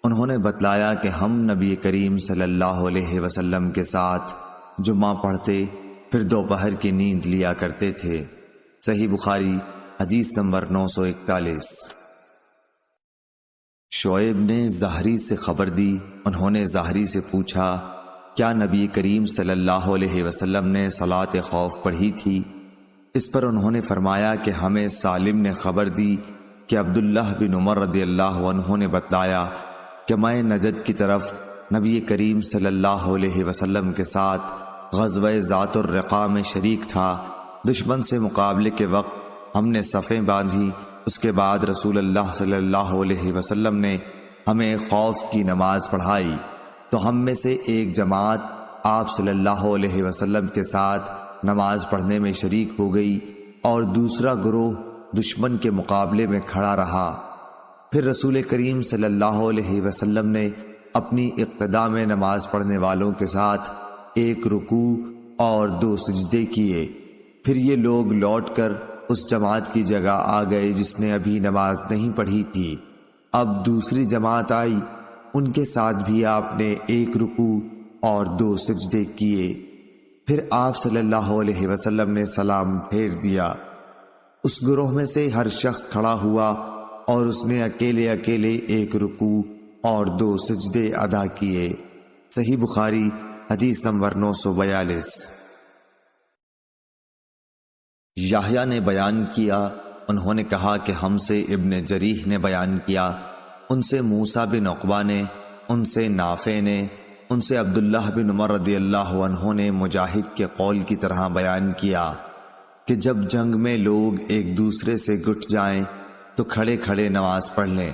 انہوں نے بتلایا کہ ہم نبی کریم صلی اللہ علیہ وسلم کے ساتھ جمعہ پڑھتے پھر دوپہر کی نیند لیا کرتے تھے۔ صحیح بخاری حدیث نمبر 941۔ شعیب نے زہری سے خبر دی، انہوں نے زہری سے پوچھا، کیا نبی کریم صلی اللہ علیہ وسلم نے صلاۃ خوف پڑھی تھی؟ اس پر انہوں نے فرمایا کہ ہمیں سالم نے خبر دی کہ عبداللہ بن عمر رضی اللہ عنہ نے بتلایا کہ میں نجد کی طرف نبی کریم صلی اللہ علیہ وسلم کے ساتھ غزوہ ذات الرقاع میں شریک تھا، دشمن سے مقابلے کے وقت ہم نے صفیں باندھی۔ اس کے بعد رسول اللہ صلی اللہ علیہ وسلم نے ہمیں خوف کی نماز پڑھائی، تو ہم میں سے ایک جماعت آپ صلی اللہ علیہ وسلم کے ساتھ نماز پڑھنے میں شریک ہو گئی اور دوسرا گروہ دشمن کے مقابلے میں کھڑا رہا۔ پھر رسول کریم صلی اللہ علیہ وسلم نے اپنی اقتداء میں نماز پڑھنے والوں کے ساتھ ایک رکوع اور 2 سجدے کیے۔ پھر یہ لوگ لوٹ کر اس جماعت کی جگہ آ گئے جس نے ابھی نماز نہیں پڑھی تھی۔ اب دوسری جماعت آئی، ان کے ساتھ بھی آپ نے ایک رکوع اور 2 سجدے کیے۔ پھر آپ صلی اللہ علیہ وسلم نے سلام پھیر دیا۔ اس گروہ میں سے ہر شخص کھڑا ہوا اور اس نے اکیلے اکیلے ایک رکوع اور 2 سجدے ادا کیے۔ صحیح بخاری حدیث نمبر 942۔ یحییٰ نے بیان کیا، انہوں نے کہا کہ ہم سے ابن جریح نے بیان کیا، ان سے موسیٰ بن عقبہ نے، ان سے نافع نے، ان سے عبداللہ بن عمر رضی اللہ عنہ نے مجاہد کے قول کی طرح بیان کیا کہ جب جنگ میں لوگ ایک دوسرے سے گٹ جائیں تو کھڑے کھڑے نماز پڑھ لیں۔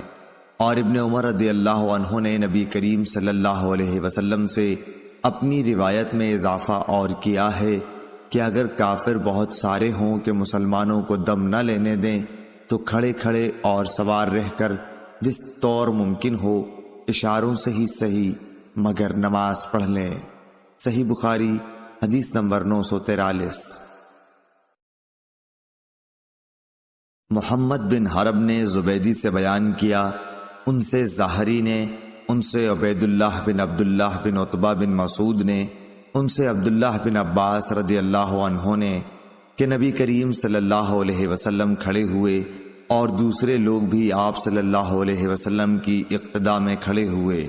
اور ابن عمر رضی اللہ عنہ نے نبی کریم صلی اللہ علیہ وسلم سے اپنی روایت میں اضافہ اور کیا ہے کہ اگر کافر بہت سارے ہوں کہ مسلمانوں کو دم نہ لینے دیں تو کھڑے کھڑے اور سوار رہ کر جس طور ممکن ہو اشاروں سے ہی صحیح مگر نماز پڑھ لیں۔ صحیح بخاری حدیث نمبر 943۔ محمد بن حرب نے زبیدی سے بیان کیا، ان سے ظاہری نے، ان سے عبید اللہ بن عبداللہ بن عتبہ بن مسعود نے، ان سے عبداللہ بن عباس رضی اللہ عنہ نے کہ نبی کریم صلی اللہ علیہ وسلم کھڑے ہوئے اور دوسرے لوگ بھی آپ صلی اللہ علیہ وسلم کی اقتداء میں کھڑے ہوئے۔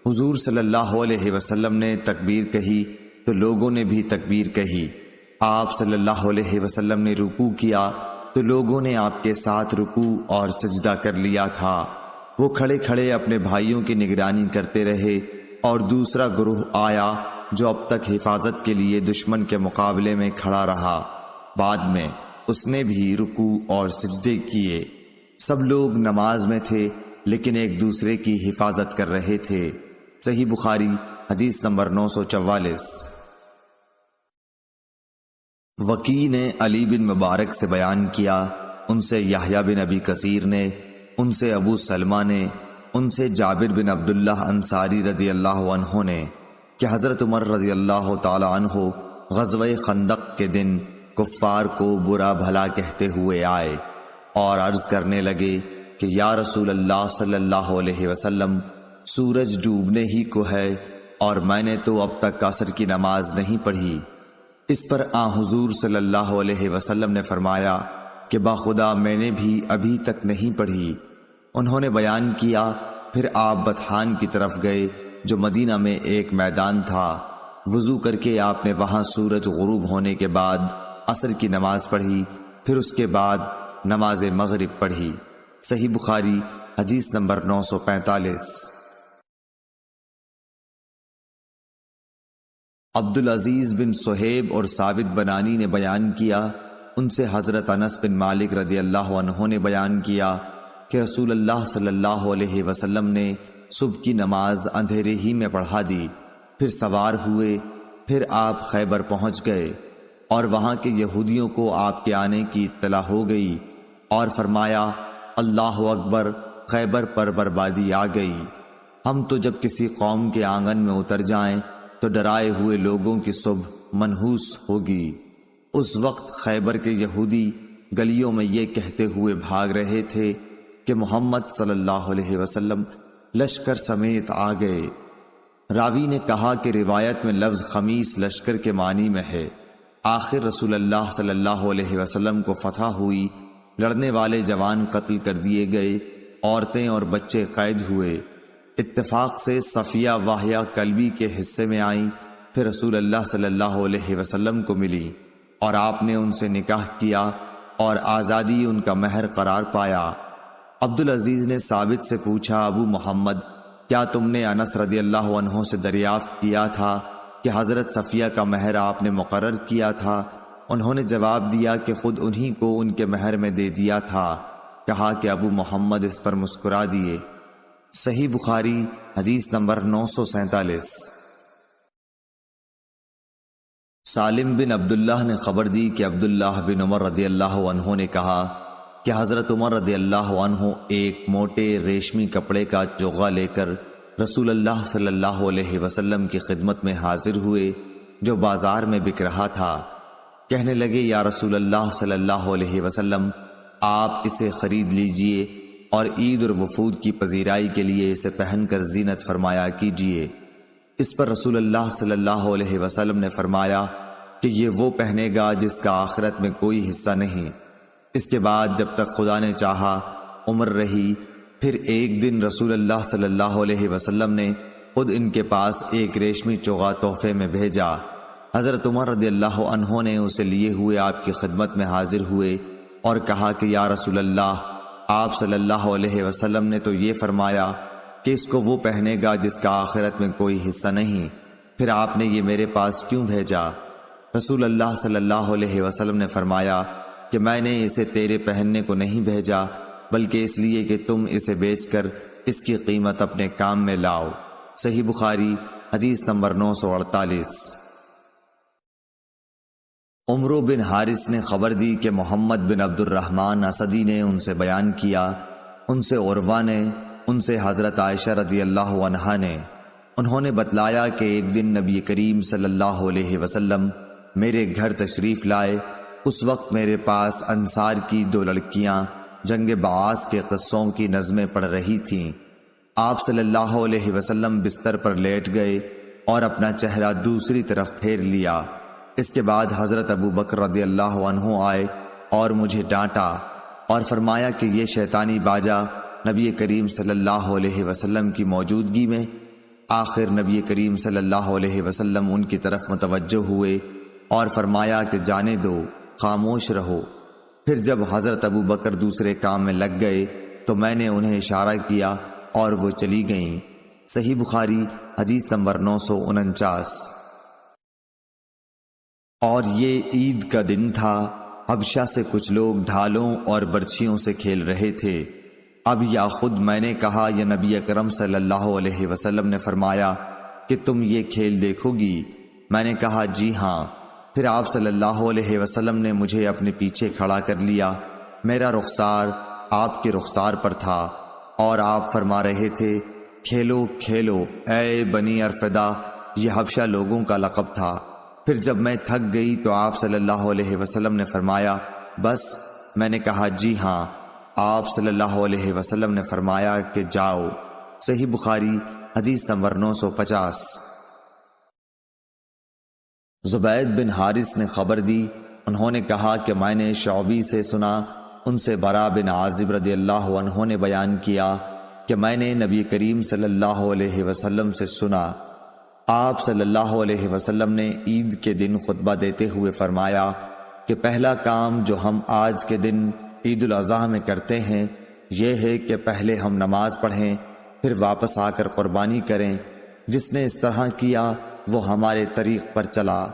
حضور صلی اللہ علیہ وسلم نے تکبیر کہی تو لوگوں نے بھی تکبیر کہی۔ آپ صلی اللہ علیہ وسلم نے رکوع کیا تو لوگوں نے آپ کے ساتھ رکوع اور سجدہ کر لیا تھا۔ وہ کھڑے کھڑے اپنے بھائیوں کی نگرانی کرتے رہے اور دوسرا گروہ آیا جو اب تک حفاظت کے لیے دشمن کے مقابلے میں کھڑا رہا، بعد میں اس نے بھی رکوع اور سجدے کیے۔ سب لوگ نماز میں تھے لیکن ایک دوسرے کی حفاظت کر رہے تھے۔ صحیح بخاری حدیث نمبر 944۔ وکیع نے علی بن مبارک سے بیان کیا، ان سے یحییٰ بن ابی کثیر نے، ان سے ابو سلمہ نے، ان سے جابر بن عبداللہ انصاری رضی اللہ عنہ نے کہ حضرت عمر رضی اللہ تعالی عنہ غزوہ خندق کے دن کفار کو برا بھلا کہتے ہوئے آئے اور عرض کرنے لگے کہ یا رسول اللہ صلی اللہ علیہ وسلم، سورج ڈوبنے ہی کو ہے اور میں نے تو اب تک عصر کی نماز نہیں پڑھی۔ اس پر حضور صلی اللہ علیہ وسلم نے فرمایا کہ باخدا میں نے بھی ابھی تک نہیں پڑھی۔ انہوں نے بیان کیا، پھر آپ بطحان کی طرف گئے جو مدینہ میں ایک میدان تھا۔ وضو کر کے آپ نے وہاں سورج غروب ہونے کے بعد عصر کی نماز پڑھی، پھر اس کے بعد نماز مغرب پڑھی۔ صحیح بخاری حدیث نمبر 945۔ عبدالعزیز بن صہیب اور ثابت بنانی نے بیان کیا، ان سے حضرت انس بن مالک رضی اللہ عنہ نے بیان کیا کہ رسول اللہ صلی اللہ علیہ وسلم نے صبح کی نماز اندھیرے ہی میں پڑھا دی، پھر سوار ہوئے، پھر آپ خیبر پہنچ گئے اور وہاں کے یہودیوں کو آپ کے آنے کی اطلاع ہو گئی اور فرمایا اللہ اکبر، خیبر پر بربادی آ گئی۔ ہم تو جب کسی قوم کے آنگن میں اتر جائیں تو ڈرائے ہوئے لوگوں کی صبح منحوس ہوگی۔ اس وقت خیبر کے یہودی گلیوں میں یہ کہتے ہوئے بھاگ رہے تھے کہ محمد صلی اللہ علیہ وسلم لشکر سمیت آ گئے۔ راوی نے کہا کہ روایت میں لفظ خمیس لشکر کے معنی میں ہے۔ آخر رسول اللہ صلی اللہ علیہ وسلم کو فتح ہوئی، لڑنے والے جوان قتل کر دیے گئے، عورتیں اور بچے قید ہوئے۔ اتفاق سے صفیہ واہیہ کلبی کے حصے میں آئیں، پھر رسول اللہ صلی اللہ علیہ وسلم کو ملی اور آپ نے ان سے نکاح کیا اور آزادی ان کا مہر قرار پایا۔ عبدالعزیز نے ثابت سے پوچھا، ابو محمد، کیا تم نے انس رضی اللہ عنہ سے دریافت کیا تھا کہ حضرت صفیہ کا مہر آپ نے مقرر کیا تھا؟ انہوں نے جواب دیا کہ خود انہی کو ان کے مہر میں دے دیا تھا۔ کہا کہ ابو محمد اس پر مسکرا دیے۔ صحیح بخاری حدیث نمبر 947۔ سالم بن عبداللہ نے خبر دی کہ عبداللہ بن عمر رضی اللہ عنہ نے کہا کہ حضرت عمر رضی اللہ عنہ ایک موٹے ریشمی کپڑے کا چوغا لے کر رسول اللہ صلی اللہ علیہ وسلم کی خدمت میں حاضر ہوئے جو بازار میں بک رہا تھا۔ کہنے لگے یا رسول اللہ صلی اللہ علیہ وسلم، آپ اسے خرید لیجئے اور عید اور وفود کی پذیرائی کے لیے اسے پہن کر زینت فرمایا کیجئے۔ اس پر رسول اللہ صلی اللہ علیہ وسلم نے فرمایا کہ یہ وہ پہنے گا جس کا آخرت میں کوئی حصہ نہیں۔ اس کے بعد جب تک خدا نے چاہا عمر رہی۔ پھر ایک دن رسول اللہ صلی اللہ علیہ وسلم نے خود ان کے پاس ایک ریشمی چوغا تحفے میں بھیجا۔ حضرت عمر رضی اللہ عنہ نے اسے لیے ہوئے آپ کی خدمت میں حاضر ہوئے اور کہا کہ یا رسول اللہ، آپ صلی اللہ علیہ وسلم نے تو یہ فرمایا کہ اس کو وہ پہنے گا جس کا آخرت میں کوئی حصہ نہیں، پھر آپ نے یہ میرے پاس کیوں بھیجا؟ رسول اللہ صلی اللہ علیہ وسلم نے فرمایا کہ میں نے اسے تیرے پہننے کو نہیں بھیجا، بلکہ اس لیے کہ تم اسے بیچ کر اس کی قیمت اپنے کام میں لاؤ۔ صحیح بخاری حدیث نمبر 948۔ عمرو بن حارث نے خبر دی کہ محمد بن عبد الرحمن اسدی نے ان سے بیان کیا، ان سے عروہ نے، ان سے حضرت عائشہ رضی اللہ عنہا نے، انہوں نے بتلایا کہ ایک دن نبی کریم صلی اللہ علیہ وسلم میرے گھر تشریف لائے۔ اس وقت میرے پاس انصار کی 2 لڑکیاں جنگ بعاث کے قصوں کی نظمیں پڑھ رہی تھیں۔ آپ صلی اللہ علیہ وسلم بستر پر لیٹ گئے اور اپنا چہرہ دوسری طرف پھیر لیا۔ اس کے بعد حضرت ابو بکر رضی اللہ عنہ آئے اور مجھے ڈانٹا اور فرمایا کہ یہ شیطانی باجا نبی کریم صلی اللہ علیہ وسلم کی موجودگی میں۔ آخر نبی کریم صلی اللہ علیہ وسلم ان کی طرف متوجہ ہوئے اور فرمایا کہ جانے دو، خاموش رہو۔ پھر جب حضرت ابو بکر دوسرے کام میں لگ گئے تو میں نے انہیں اشارہ کیا اور وہ چلی گئیں۔ صحیح بخاری حدیث نمبر 949۔ اور یہ عید کا دن تھا۔ حبشہ سے کچھ لوگ ڈھالوں اور برچھیوں سے کھیل رہے تھے۔ اب یا خود میں نے کہا یا نبی اکرم صلی اللہ علیہ وسلم نے فرمایا کہ تم یہ کھیل دیکھو گی؟ میں نے کہا جی ہاں۔ پھر آپ صلی اللہ علیہ وسلم نے مجھے اپنے پیچھے کھڑا کر لیا۔ میرا رخسار آپ کے رخسار پر تھا اور آپ فرما رہے تھے کھیلو کھیلو اے بنی ارفدہ۔ یہ حبشہ لوگوں کا لقب تھا۔ پھر جب میں تھک گئی تو آپ صلی اللہ علیہ وسلم نے فرمایا بس؟ میں نے کہا جی ہاں۔ آپ صلی اللہ علیہ وسلم نے فرمایا کہ جاؤ۔ صحیح بخاری حدیث نمبر 950۔ زبید بن حارث نے خبر دی، انہوں نے کہا کہ میں نے شعبی سے سنا، ان سے برا بن عازب رضی اللہ عنہ نے بیان کیا کہ میں نے نبی کریم صلی اللہ علیہ وسلم سے سنا، آپ صلی اللہ علیہ وسلم نے عید کے دن خطبہ دیتے ہوئے فرمایا کہ پہلا کام جو ہم آج کے دن عید الاضحیٰ میں کرتے ہیں یہ ہے کہ پہلے ہم نماز پڑھیں، پھر واپس آ کر قربانی کریں۔ جس نے اس طرح کیا وہ ہمارے طریق پر چلا۔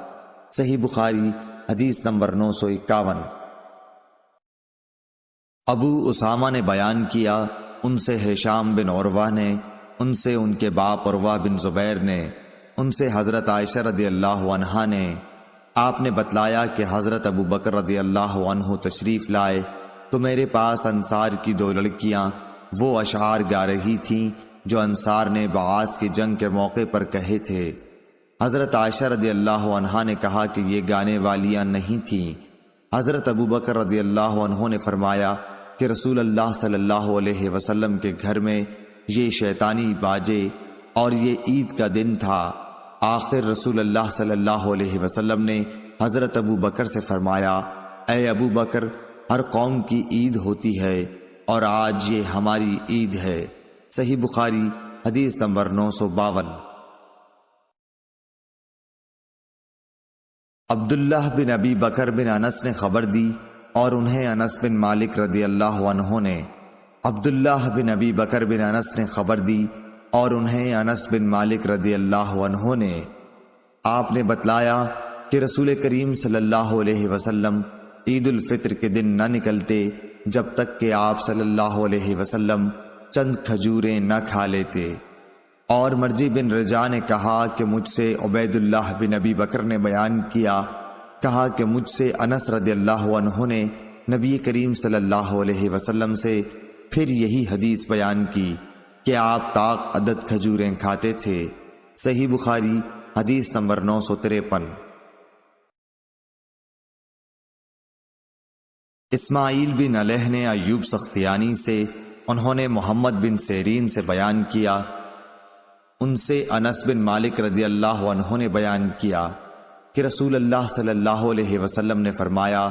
صحیح بخاری حدیث نمبر 951۔ ابو اسامہ نے بیان کیا، ان سے ہشام بن عروہ نے، ان سے ان کے باپ عروہ بن زبیر نے، ان سے حضرت عائشہ رضی اللہ عنہا نے، آپ نے بتلایا کہ حضرت ابو بکر رضی اللہ عنہ تشریف لائے تو میرے پاس انصار کی 2 لڑکیاں وہ اشعار گا رہی تھیں جو انصار نے بعاث کی جنگ کے موقع پر کہے تھے۔ حضرت عائشہ رضی اللہ عنہا نے کہا کہ یہ گانے والیاں نہیں تھیں۔ حضرت ابو بکر رضی اللہ عنہ نے فرمایا کہ رسول اللہ صلی اللہ علیہ وسلم کے گھر میں یہ شیطانی باجے اور یہ عید کا دن تھا۔ آخر رسول اللہ صلی اللہ علیہ وسلم نے حضرت ابو بکر سے فرمایا اے ابو بکر، ہر قوم کی عید ہوتی ہے اور آج یہ ہماری عید ہے۔ صحیح بخاری حدیث نمبر 952۔ عبداللہ بن ابی بکر بن انس نے خبر دی اور انہیں انس بن مالک رضی اللہ عنہ نے، عبداللہ بن ابی بکر بن انس نے خبر دی اور انہیں انس بن مالک رضی اللہ عنہ نے، آپ نے بتلایا کہ رسول کریم صلی اللہ علیہ وسلم عید الفطر کے دن نہ نکلتے جب تک کہ آپ صلی اللہ علیہ وسلم چند کھجوریں نہ کھا لیتے۔ اور مرجی بن رجا نے کہا کہ مجھ سے عبید اللہ بن ابی بکر نے بیان کیا، کہا کہ مجھ سے انس رضی اللہ عنہ نے نبی کریم صلی اللہ علیہ وسلم سے پھر یہی حدیث بیان کی کہ آپ طاق عدد کھجوریں کھاتے تھے۔ صحیح بخاری حدیث نمبر 953۔ اسماعیل بن علیہ نے ایوب سختیانی سے، انہوں نے محمد بن سیرین سے بیان کیا، ان سے انس بن مالک رضی اللہ عنہ نے بیان کیا کہ رسول اللہ صلی اللہ علیہ وسلم نے فرمایا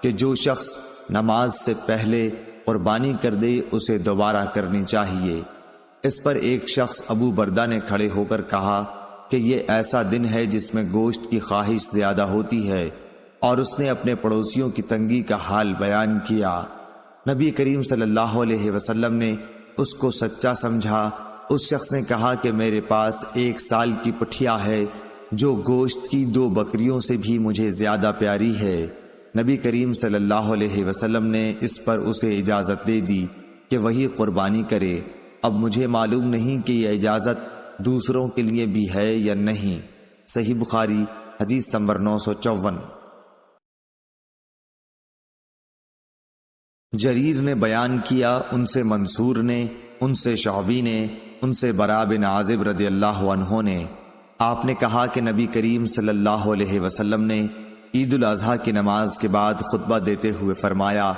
کہ جو شخص نماز سے پہلے قربانی کر دے اسے دوبارہ کرنی چاہیے۔ اس پر ایک شخص ابو بردہ نے کھڑے ہو کر کہا کہ یہ ایسا دن ہے جس میں گوشت کی خواہش زیادہ ہوتی ہے، اور اس نے اپنے پڑوسیوں کی تنگی کا حال بیان کیا۔ نبی کریم صلی اللہ علیہ وسلم نے اس کو سچا سمجھا۔ اس شخص نے کہا کہ میرے پاس 1 سال کی پٹھیا ہے جو گوشت کی 2 بکریوں سے بھی مجھے زیادہ پیاری ہے۔ نبی کریم صلی اللہ علیہ وسلم نے اس پر اسے اجازت دے دی کہ وہی قربانی کرے۔ اب مجھے معلوم نہیں کہ یہ اجازت دوسروں کے لیے بھی ہے یا نہیں۔ صحیح بخاری حدیث نمبر 954۔ جریر نے بیان کیا، ان سے منصور نے، ان سے شعبی نے، ان سے براء بن عازب رضی اللہ عنہ نے، آپ نے کہا کہ نبی کریم صلی اللہ علیہ وسلم نے عید الاضحیٰ کی نماز کے بعد خطبہ دیتے ہوئے فرمایا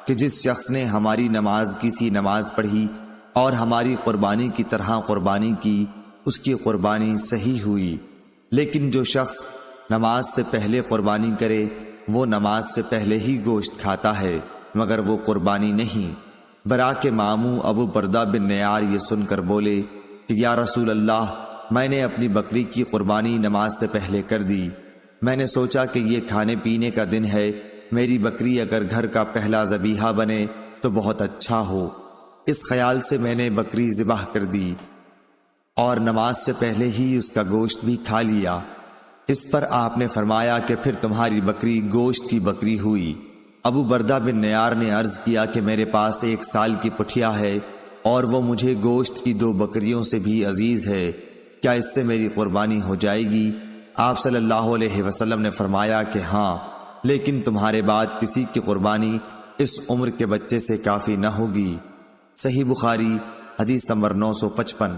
کہ جس شخص نے ہماری نماز کی سی نماز پڑھی اور ہماری قربانی کی طرح قربانی کی، اس کی قربانی صحیح ہوئی، لیکن جو شخص نماز سے پہلے قربانی کرے وہ نماز سے پہلے ہی گوشت کھاتا ہے مگر وہ قربانی نہیں۔ براء کے ماموں ابو بردہ بن نیار یہ سن کر بولے کہ یا رسول اللہ، میں نے اپنی بکری کی قربانی نماز سے پہلے کر دی۔ میں نے سوچا کہ یہ کھانے پینے کا دن ہے، میری بکری اگر گھر کا پہلا ذبیحہ بنے تو بہت اچھا ہو۔ اس خیال سے میں نے بکری ذبح کر دی اور نماز سے پہلے ہی اس کا گوشت بھی کھا لیا۔ اس پر آپ نے فرمایا کہ پھر تمہاری بکری گوشت کی بکری ہوئی۔ ابو بردہ بن نیار نے عرض کیا کہ میرے پاس 1 سال کی پٹھیا ہے اور وہ مجھے گوشت کی 2 بکریوں سے بھی عزیز ہے، کیا اس سے میری قربانی ہو جائے گی؟ آپ صلی اللہ علیہ وسلم نے فرمایا کہ ہاں، لیکن تمہارے بعد کسی کی قربانی اس عمر کے بچے سے کافی نہ ہوگی۔ صحیح بخاری حدیث نمبر 955۔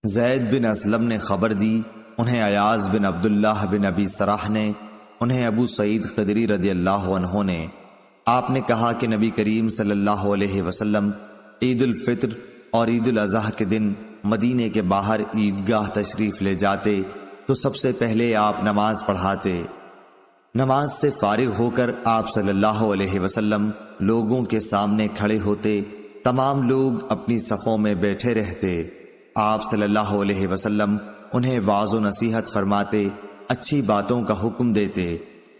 زید بن اسلم نے خبر دی، انہیں ایاز بن عبداللہ بن ابی سراح نے، انہیں ابو سعید خدری رضی اللہ عنہ نے، آپ نے کہا کہ نبی کریم صلی اللہ علیہ وسلم عید الفطر اور عید الاضحیٰ کے دن مدینے کے باہر عیدگاہ تشریف لے جاتے تو سب سے پہلے آپ نماز پڑھاتے۔ نماز سے فارغ ہو کر آپ صلی اللہ علیہ وسلم لوگوں کے سامنے کھڑے ہوتے، تمام لوگ اپنی صفوں میں بیٹھے رہتے۔ آپ صلی اللہ علیہ وسلم انہیں واعظ و نصیحت فرماتے، اچھی باتوں کا حکم دیتے۔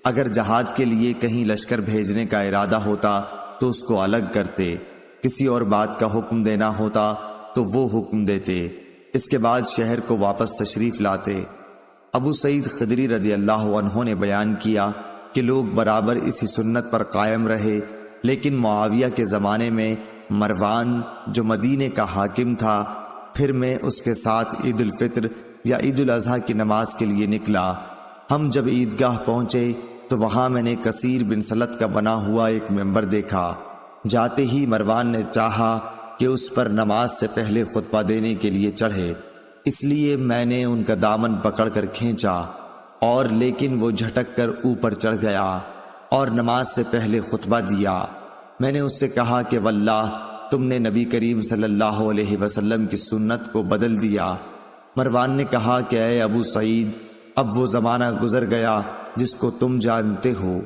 اگر جہاد کے لیے کہیں لشکر بھیجنے کا ارادہ ہوتا تو اس کو الگ کرتے، کسی اور بات کا حکم دینا ہوتا تو وہ حکم دیتے۔ اس کے بعد شہر کو واپس تشریف لاتے۔ ابو سعید خدری رضی اللہ عنہ نے بیان کیا کہ لوگ برابر اسی سنت پر قائم رہے، لیکن معاویہ کے زمانے میں مروان جو مدینے کا حاکم تھا، پھر میں اس کے ساتھ عید الفطر یا عید الاضحیٰ کی نماز کے لیے نکلا۔ ہم جب عیدگاہ پہنچے تو وہاں میں نے کثیر بن سلت کا بنا ہوا ایک ممبر دیکھا۔ جاتے ہی مروان نے چاہا کہ اس پر نماز سے پہلے خطبہ دینے کے لیے چڑھے، اس لیے میں نے ان کا دامن پکڑ کر کھینچا، اور لیکن وہ جھٹک کر اوپر چڑھ گیا اور نماز سے پہلے خطبہ دیا۔ میں نے اس سے کہا کہ واللہ تم نے نبی کریم صلی اللہ علیہ وسلم کی سنت کو بدل دیا۔ مروان نے کہا کہ اے ابو سعید، اب وہ زمانہ گزر گیا جس کو تم جانتے ہو۔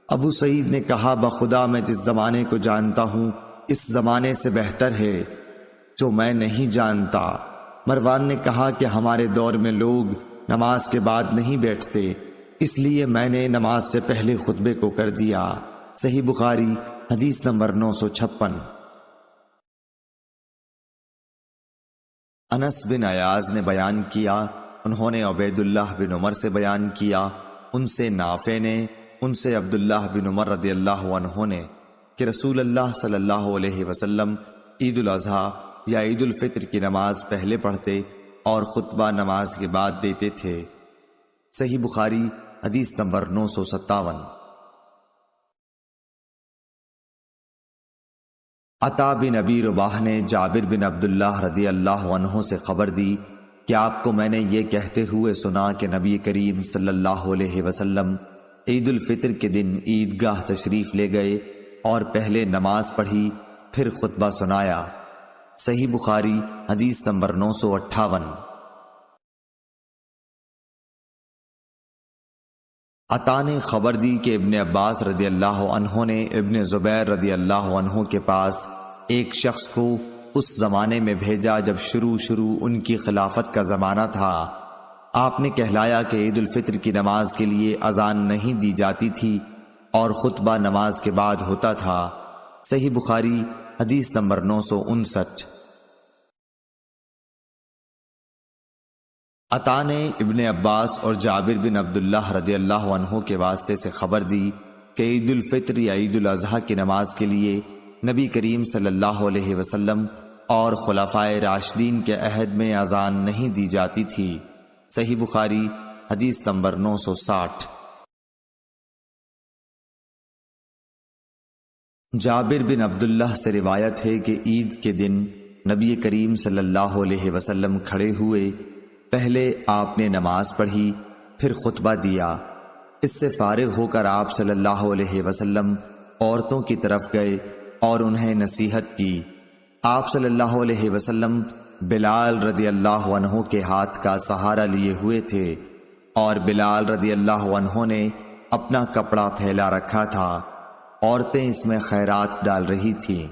ابو سعید نے کہا بخدا میں جس زمانے کو جانتا ہوں اس زمانے سے بہتر ہے جو میں نہیں جانتا۔ مروان نے کہا کہ ہمارے دور میں لوگ نماز کے بعد نہیں بیٹھتے، اس لیے میں نے نماز سے پہلے خطبے کو کر دیا۔ صحیح بخاری حدیث نمبر 956۔ انس بن ایاز نے بیان کیا انہوں نے عبید اللہ بن عمر سے بیان کیا، ان سے نافع نے، ان سے عبداللہ بن عمر رضی اللہ عنہ نے کہ رسول اللہ صلی اللہ علیہ وسلم عید الاضحیٰ یا عید الفطر کی نماز پہلے پڑھتے اور خطبہ نماز کے بعد دیتے تھے۔ صحیح بخاری حدیث نمبر 957۔ عطا بن ابی رباح نے جابر بن عبداللہ رضی اللہ عنہ سے خبر دی کہ آپ کو میں نے یہ کہتے ہوئے سنا کہ نبی کریم صلی اللہ علیہ وسلم عید الفطر کے دن عیدگاہ تشریف لے گئے اور پہلے نماز پڑھی، پھر خطبہ سنایا۔ صحیح بخاری حدیث نمبر 958۔ عطا نے خبر دی کہ ابن عباس رضی اللہ عنہ نے ابن زبیر رضی اللہ عنہ کے پاس ایک شخص کو اس زمانے میں بھیجا جب شروع ان کی خلافت کا زمانہ تھا۔ آپ نے کہلایا کہ عید الفطر کی نماز کے لیے اذان نہیں دی جاتی تھی اور خطبہ نماز کے بعد ہوتا تھا۔ صحیح بخاری حدیث نمبر 959۔ عطا نے ابن عباس اور جابر بن عبداللہ رضی اللہ عنہ کے واسطے سے خبر دی کہ عید الفطر یا عید الاضحیٰ کی نماز کے لیے نبی کریم صلی اللہ علیہ وسلم اور خلفائے راشدین کے عہد میں اذان نہیں دی جاتی تھی۔ صحیح بخاری حدیث نمبر 960۔ جابر بن عبداللہ سے روایت ہے کہ عید کے دن نبی کریم صلی اللہ علیہ وسلم کھڑے ہوئے، پہلے آپ نے نماز پڑھی، پھر خطبہ دیا۔ اس سے فارغ ہو کر آپ صلی اللہ علیہ وسلم عورتوں کی طرف گئے اور انہیں نصیحت کی۔ آپ صلی اللہ علیہ وسلم بلال رضی اللہ عنہ کے ہاتھ کا سہارا لیے ہوئے تھے اور بلال رضی اللہ عنہ نے اپنا کپڑا پھیلا رکھا تھا، عورتیں اس میں خیرات ڈال رہی تھیں۔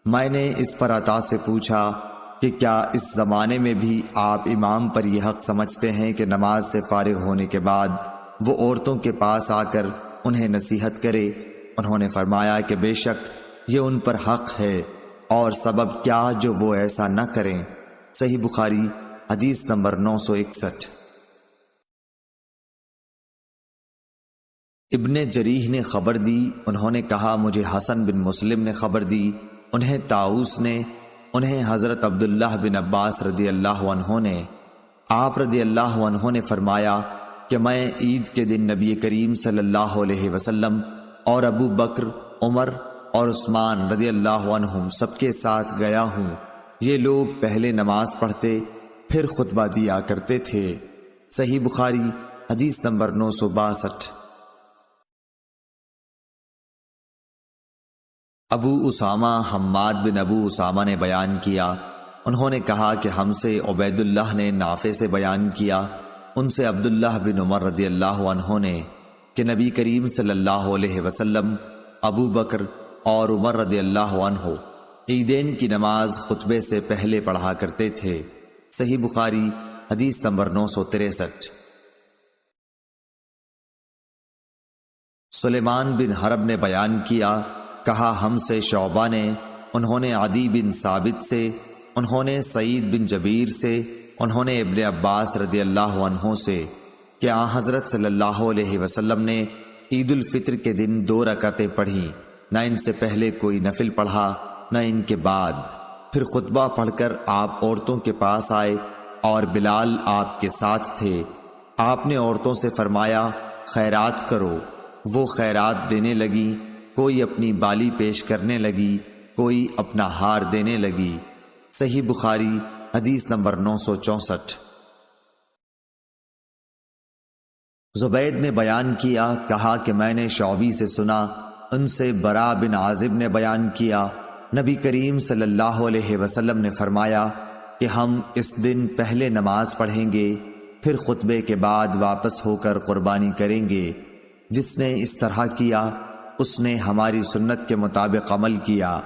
میں نے اس پر عطا سے پوچھا کہ کیا اس زمانے میں بھی آپ امام پر یہ حق سمجھتے ہیں کہ نماز سے فارغ ہونے کے بعد وہ عورتوں کے پاس آ کر انہیں نصیحت کرے؟ انہوں نے فرمایا کہ بے شک یہ ان پر حق ہے، اور سبب کیا جو وہ ایسا نہ کریں۔ صحیح بخاری حدیث نمبر 961۔ ابن جریح نے خبر دی، انہوں نے کہا مجھے حسن بن مسلم نے خبر دی، انہیں طاؤس نے، انہیں حضرت عبداللہ بن عباس رضی اللہ عنہ نے، آپ رضی اللہ عنہ نے فرمایا کہ میں عید کے دن نبی کریم صلی اللہ علیہ وسلم اور ابو بکر، عمر اور عثمان رضی اللہ عنہم سب کے ساتھ گیا ہوں۔ یہ لوگ پہلے نماز پڑھتے پھر خطبہ دیا کرتے تھے۔ صحیح بخاری حدیث نمبر 962۔ ابو اسامہ حماد بن ابو اسامہ نے بیان کیا، انہوں نے کہا کہ ہم سے عبید اللہ نے نافع سے بیان کیا، ان سے عبداللہ بن عمر رضی اللہ عنہ نے کہ نبی کریم صلی اللہ علیہ وسلم، ابو بکر اور عمر رضی اللہ عنہ عیدین کی نماز خطبے سے پہلے پڑھا کرتے تھے۔ صحیح بخاری حدیث نمبر 963۔ سلیمان بن حرب نے بیان کیا، کہا ہم سے شعبہ نے، انہوں نے عدی بن ثابت سے، انہوں نے سعید بن جبیر سے، انہوں نے ابن عباس رضی اللہ عنہ سے کہ آن حضرت صلی اللہ علیہ وسلم نے عید الفطر کے دن 2 رکعتیں پڑھیں، نہ ان سے پہلے کوئی نفل پڑھا نہ ان کے بعد۔ پھر خطبہ پڑھ کر آپ عورتوں کے پاس آئے اور بلال آپ کے ساتھ تھے۔ آپ نے عورتوں سے فرمایا خیرات کرو، وہ خیرات دینے لگی، کوئی اپنی بالی پیش کرنے لگی، کوئی اپنا ہار دینے لگی۔ صحیح بخاری حدیث نمبر 964۔ زبید نے بیان کیا، کہا کہ میں نے شعبی سے سنا، ان سے برا بن عازب نے بیان کیا، نبی کریم صلی اللہ علیہ وسلم نے فرمایا کہ ہم اس دن پہلے نماز پڑھیں گے، پھر خطبے کے بعد واپس ہو کر قربانی کریں گے۔ جس نے اس طرح کیا اس نے ہماری سنت کے مطابق عمل کیا،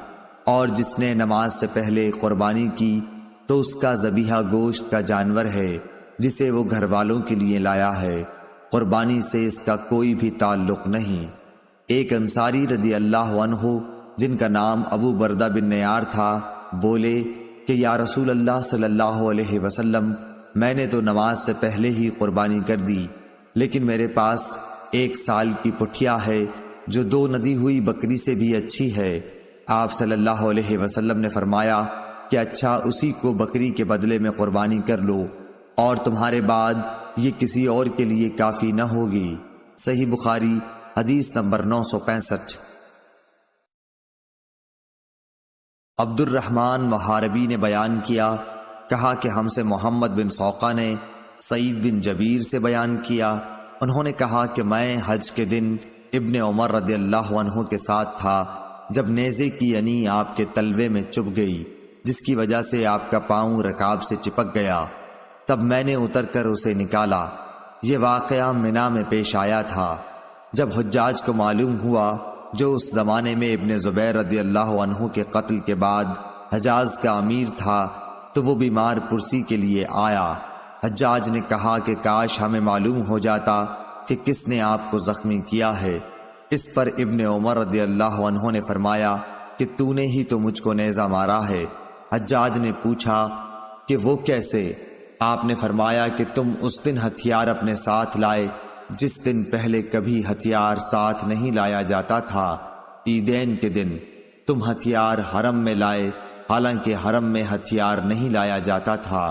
اور جس نے نماز سے پہلے قربانی کی تو اس کا ذبیحہ گوشت کا جانور ہے جسے وہ گھر والوں کے لیے لایا ہے، قربانی سے اس کا کوئی بھی تعلق نہیں۔ ایک انصاری رضی اللہ عنہ جن کا نام ابو بردہ بن نیار تھا، بولے کہ یا رسول اللہ صلی اللہ علیہ وسلم، میں نے تو نماز سے پہلے ہی قربانی کر دی، لیکن میرے پاس 1 سال کی پٹھیا ہے جو 2 ندی ہوئی بکری سے بھی اچھی ہے۔ آپ صلی اللہ علیہ وسلم نے فرمایا کہ اچھا اسی کو بکری کے بدلے میں قربانی کر لو، اور تمہارے بعد یہ کسی اور کے لیے کافی نہ ہوگی۔ صحیح بخاری حدیث نمبر 965۔ عبد الرحمن محاربی نے بیان کیا، کہا کہ ہم سے محمد بن سوقہ نے سعید بن جبیر سے بیان کیا، انہوں نے کہا کہ میں حج کے دن ابن عمر رضی اللہ عنہ کے ساتھ تھا جب نیزے کی ینی آپ کے تلوے میں چبھ گئی، جس کی وجہ سے آپ کا پاؤں رکاب سے چپک گیا، تب میں نے اتر کر اسے نکالا۔ یہ واقعہ منا میں پیش آیا تھا۔ جب حجاج کو معلوم ہوا، جو اس زمانے میں ابن زبیر رضی اللہ عنہ کے قتل کے بعد حجاز کا امیر تھا، تو وہ بیمار پرسی کے لیے آیا۔ حجاج نے کہا کہ کاش ہمیں معلوم ہو جاتا کہ کس نے آپ کو زخمی کیا ہے۔ اس پر ابن عمر رضی اللہ عنہ نے فرمایا کہ تو نے ہی تو مجھ کو نیزہ مارا ہے۔ حجاج نے پوچھا کہ وہ کیسے؟ آپ نے فرمایا کہ تم اس دن ہتھیار اپنے ساتھ لائے جس دن پہلے کبھی ہتھیار ساتھ نہیں لایا جاتا تھا۔ عیدین کے دن تم ہتھیار حرم میں لائے، حالانکہ حرم میں ہتھیار نہیں لایا جاتا تھا۔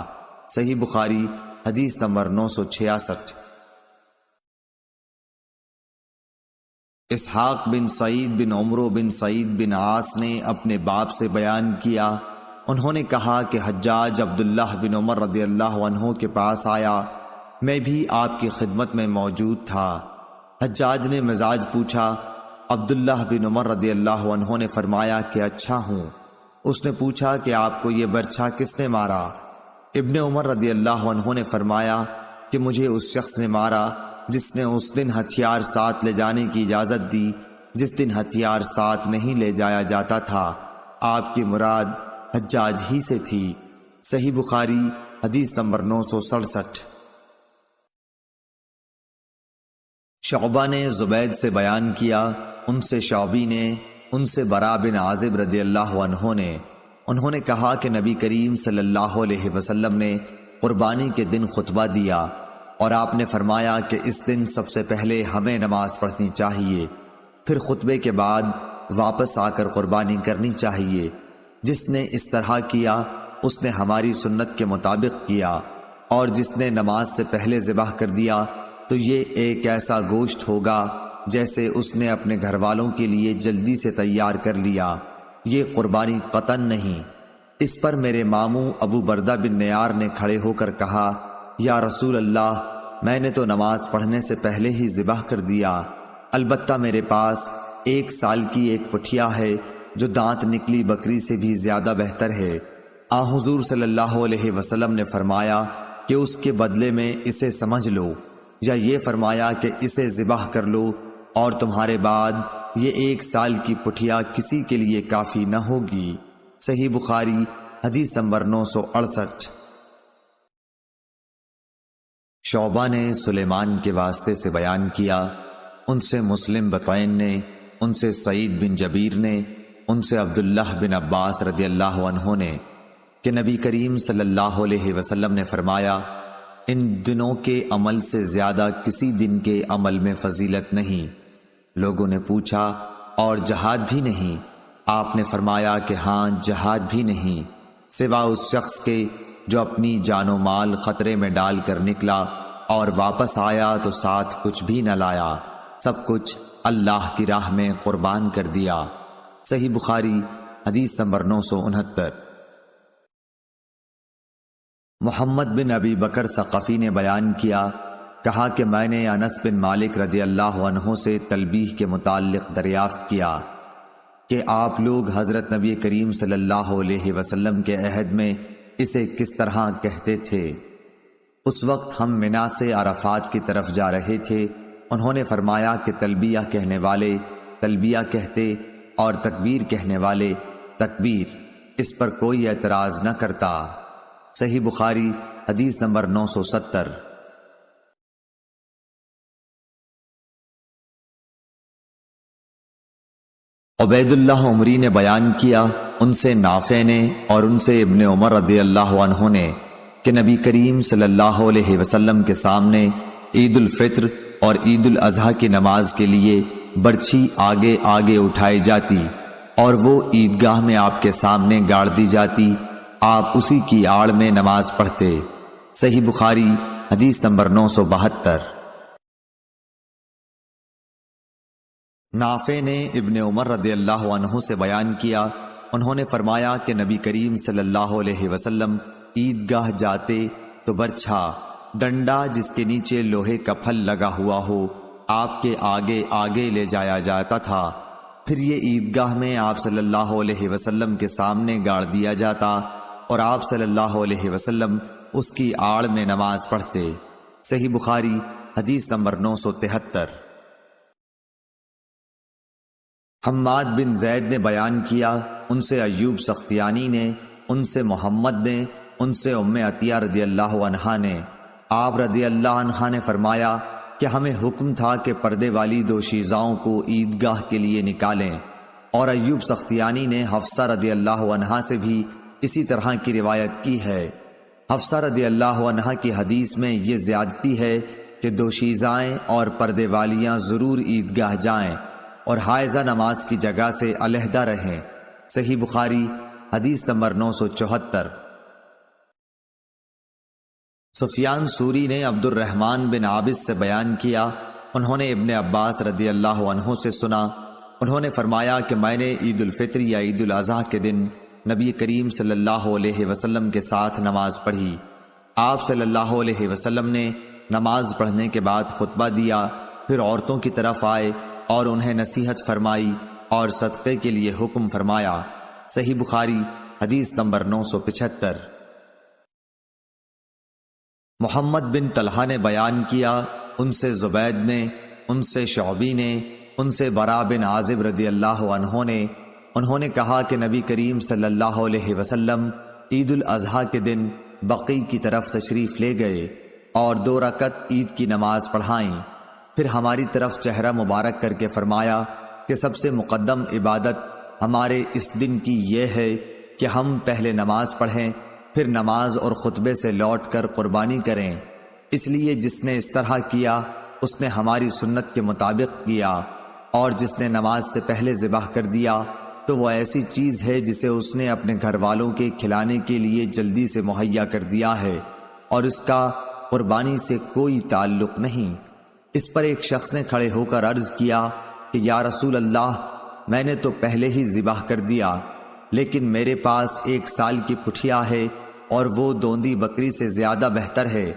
صحیح بخاری حدیث نمبر 966۔ اسحاق بن سعید بن عمرو بن سعید بن عاص نے اپنے باپ سے بیان کیا، انہوں نے کہا کہ حجاج عبداللہ بن عمر رضی اللہ عنہ کے پاس آیا، میں بھی آپ کی خدمت میں موجود تھا۔ حجاج نے مزاج پوچھا۔ عبداللہ بن عمر رضی اللہ عنہ نے فرمایا کہ اچھا ہوں۔ اس نے پوچھا کہ آپ کو یہ برچھا کس نے مارا؟ ابن عمر رضی اللہ عنہ نے فرمایا کہ مجھے اس شخص نے مارا جس نے اس دن ہتھیار ساتھ لے جانے کی اجازت دی جس دن ہتھیار ساتھ نہیں لے جایا جاتا تھا۔ آپ کی مراد حجاج ہی سے تھی۔ صحیح بخاری حدیث نمبر 967۔ شعبہ نے زبید سے بیان کیا، ان سے شعبی نے، ان سے برا بن عازب رضی اللہ عنہ نے، انہوں نے کہا کہ نبی کریم صلی اللہ علیہ وسلم نے قربانی کے دن خطبہ دیا اور آپ نے فرمایا کہ اس دن سب سے پہلے ہمیں نماز پڑھنی چاہیے، پھر خطبے کے بعد واپس آ کر قربانی کرنی چاہیے۔ جس نے اس طرح کیا اس نے ہماری سنت کے مطابق کیا، اور جس نے نماز سے پہلے ذبح کر دیا تو یہ ایک ایسا گوشت ہوگا جیسے اس نے اپنے گھر والوں کے لیے جلدی سے تیار کر لیا، یہ قربانی قطعاً نہیں۔ اس پر میرے ماموں ابو بردہ بن نیار نے کھڑے ہو کر کہا، یا رسول اللہ، میں نے تو نماز پڑھنے سے پہلے ہی ذبح کر دیا، البتہ میرے پاس 1 سال کی ایک پٹھیا ہے جو دانت نکلی بکری سے بھی زیادہ بہتر ہے۔ حضور صلی اللہ علیہ وسلم نے فرمایا کہ اس کے بدلے میں اسے سمجھ لو، یا یہ فرمایا کہ اسے ذبح کر لو، اور تمہارے بعد یہ 1 سال کی پٹھیا کسی کے لیے کافی نہ ہوگی۔ صحیح بخاری حدیث نمبر 968۔ شعبہ نے سلیمان کے واسطے سے بیان کیا، ان سے مسلم بطین نے، ان سے سعید بن جبیر نے، ان سے عبداللہ بن عباس رضی اللہ عنہ نے کہ نبی کریم صلی اللہ علیہ وسلم نے فرمایا، ان دنوں کے عمل سے زیادہ کسی دن کے عمل میں فضیلت نہیں۔ لوگوں نے پوچھا، اور جہاد بھی نہیں؟ آپ نے فرمایا کہ ہاں، جہاد بھی نہیں، سوا اس شخص کے جو اپنی جان و مال خطرے میں ڈال کر نکلا اور واپس آیا تو ساتھ کچھ بھی نہ لایا، سب کچھ اللہ کی راہ میں قربان کر دیا۔ صحیح بخاری حدیث نمبر 969۔ محمد بن ابی بکر ثقفی نے بیان کیا، کہا کہ میں نے انس بن مالک رضی اللہ عنہ سے تلبیح کے متعلق دریافت کیا کہ آپ لوگ حضرت نبی کریم صلی اللہ علیہ وسلم کے عہد میں اسے کس طرح کہتے تھے۔ اس وقت ہم منا سے عرفات کی طرف جا رہے تھے، انہوں نے فرمایا کہ تلبیہ کہنے والے تلبیہ کہتے اور تکبیر کہنے والے تکبیر، اس پر کوئی اعتراض نہ کرتا۔ صحیح بخاری حدیث نمبر 970۔ عبید اللہ عمری نے بیان کیا، ان سے نافع نے اور ان سے ابن عمر رضی اللہ عنہ نے کہ نبی کریم صلی اللہ علیہ وسلم کے سامنے عید الفطر اور عید الاضحیٰ کی نماز کے لیے برچھی آگے آگے اٹھائی جاتی اور وہ عیدگاہ میں آپ کے سامنے گاڑ دی جاتی، آپ اسی کی آڑ میں نماز پڑھتے۔ صحیح بخاری حدیث نمبر 972۔ نافع نے ابن عمر رضی اللہ عنہ سے بیان کیا، انہوں نے فرمایا کہ نبی کریم صلی اللہ علیہ وسلم عیدگاہ جاتے تو برچھا، ڈنڈا جس کے نیچے لوہے کا پھل لگا ہوا ہو، آپ کے آگے آگے لے جایا جاتا تھا، پھر یہ عیدگاہ میں آپ صلی اللہ علیہ وسلم کے سامنے گاڑ دیا جاتا اور آپ صلی اللہ علیہ وسلم اس کی آڑ میں نماز پڑھتے۔ صحیح بخاری حدیث نمبر 973۔ حماد بن زید نے بیان کیا، ان سے ایوب سختیانی نے، ان سے محمد نے، ان سے ام عطیہ رضی اللہ عنہا نے، آپ رضی اللہ عنہا نے فرمایا کہ ہمیں حکم تھا کہ پردے والی دوشیزاؤں کو عیدگاہ کے لیے نکالیں، اور ایوب سختیانی نے حفصہ رضی اللہ عنہا سے بھی اسی طرح کی روایت کی ہے۔ حفصہ رضی اللہ عنہا کی حدیث میں یہ زیادتی ہے کہ دوشیزائیں اور پردے والیاں ضرور عیدگاہ جائیں اور حائضہ نماز کی جگہ سے علیحدہ رہیں۔ صحیح بخاری حدیث نمبر 974۔ سفیان ثوری نے عبد الرحمن بن عابس سے بیان کیا، انہوں نے ابن عباس رضی اللہ عنہ سے سنا، انہوں نے فرمایا کہ میں نے عید الفطر یا عید الاضحیٰ کے دن نبی کریم صلی اللہ علیہ وسلم کے ساتھ نماز پڑھی۔ آپ صلی اللہ علیہ وسلم نے نماز پڑھنے کے بعد خطبہ دیا، پھر عورتوں کی طرف آئے اور انہیں نصیحت فرمائی اور صدقے کے لیے حکم فرمایا۔ صحیح بخاری حدیث نمبر 975۔ محمد بن طلحہ نے بیان کیا، ان سے زبید نے، ان سے شعبی نے، ان سے براء بن عازب رضی اللہ عنہ نے، انہوں نے کہا کہ نبی کریم صلی اللہ علیہ وسلم عید الاضحیٰ کے دن بقیع کی طرف تشریف لے گئے اور 2 رکعت عید کی نماز پڑھائیں، پھر ہماری طرف چہرہ مبارک کر کے فرمایا کہ سب سے مقدم عبادت ہمارے اس دن کی یہ ہے کہ ہم پہلے نماز پڑھیں، پھر نماز اور خطبے سے لوٹ کر قربانی کریں، اس لیے جس نے اس طرح کیا اس نے ہماری سنت کے مطابق کیا، اور جس نے نماز سے پہلے ذبح کر دیا تو وہ ایسی چیز ہے جسے اس نے اپنے گھر والوں کے کھلانے کے لیے جلدی سے مہیا کر دیا ہے اور اس کا قربانی سے کوئی تعلق نہیں۔ اس پر ایک شخص نے کھڑے ہو کر عرض کیا کہ یا رسول اللہ، میں نے تو پہلے ہی ذبح کر دیا، لیکن میرے پاس 1 سال کی پٹھیا ہے اور وہ دوندی بکری سے زیادہ بہتر ہے۔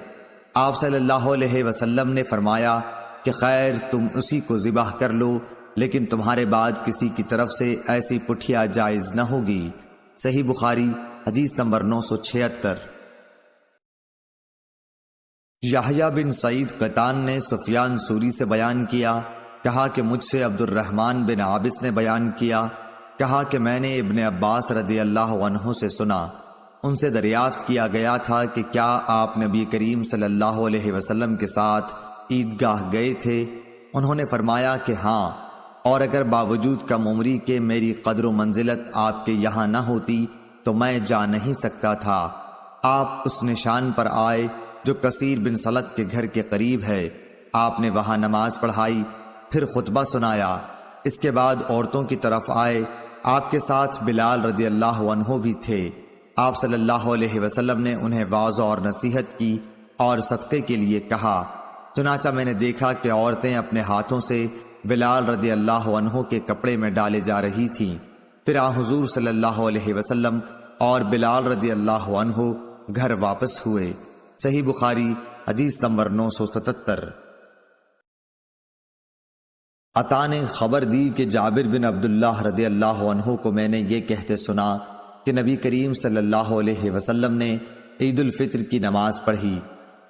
آپ صلی اللہ علیہ وسلم نے فرمایا کہ خیر، تم اسی کو ذبح کر لو، لیکن تمہارے بعد کسی کی طرف سے ایسی پٹھیا جائز نہ ہوگی۔ صحیح بخاری حدیث نمبر 976۔ یحییٰ بن سعید قطان نے سفیان ثوری سے بیان کیا، کہا کہ مجھ سے عبد الرحمن بن عابس نے بیان کیا، کہا کہ میں نے ابن عباس رضی اللہ عنہ سے سنا، ان سے دریافت کیا گیا تھا کہ کیا آپ نبی کریم صلی اللہ علیہ وسلم کے ساتھ عیدگاہ گئے تھے؟ انہوں نے فرمایا کہ ہاں، اور اگر باوجود کم عمری کے میری قدر و منزلت آپ کے یہاں نہ ہوتی تو میں جا نہیں سکتا تھا۔ آپ اس نشان پر آئے جو کثیر بن سلط کے گھر کے قریب ہے، آپ نے وہاں نماز پڑھائی، پھر خطبہ سنایا، اس کے بعد عورتوں کی طرف آئے، آپ کے ساتھ بلال رضی اللہ عنہ بھی تھے۔ آپ صلی اللہ علیہ وسلم نے انہیں واعظ اور نصیحت کی اور صدقے کے لیے کہا، چنانچہ میں نے دیکھا کہ عورتیں اپنے ہاتھوں سے بلال رضی اللہ عنہ کے کپڑے میں ڈالے جا رہی تھیں، پھر حضور صلی اللہ علیہ وسلم اور بلال رضی اللہ عنہ گھر واپس ہوئے۔ صحیح بخاری حدیث نمبر 977۔ عطا نے خبر دی کہ جابر بن عبداللہ رضی اللہ عنہ کو میں نے یہ کہتے سنا کہ نبی کریم صلی اللہ علیہ وسلم نے عید الفطر کی نماز پڑھی،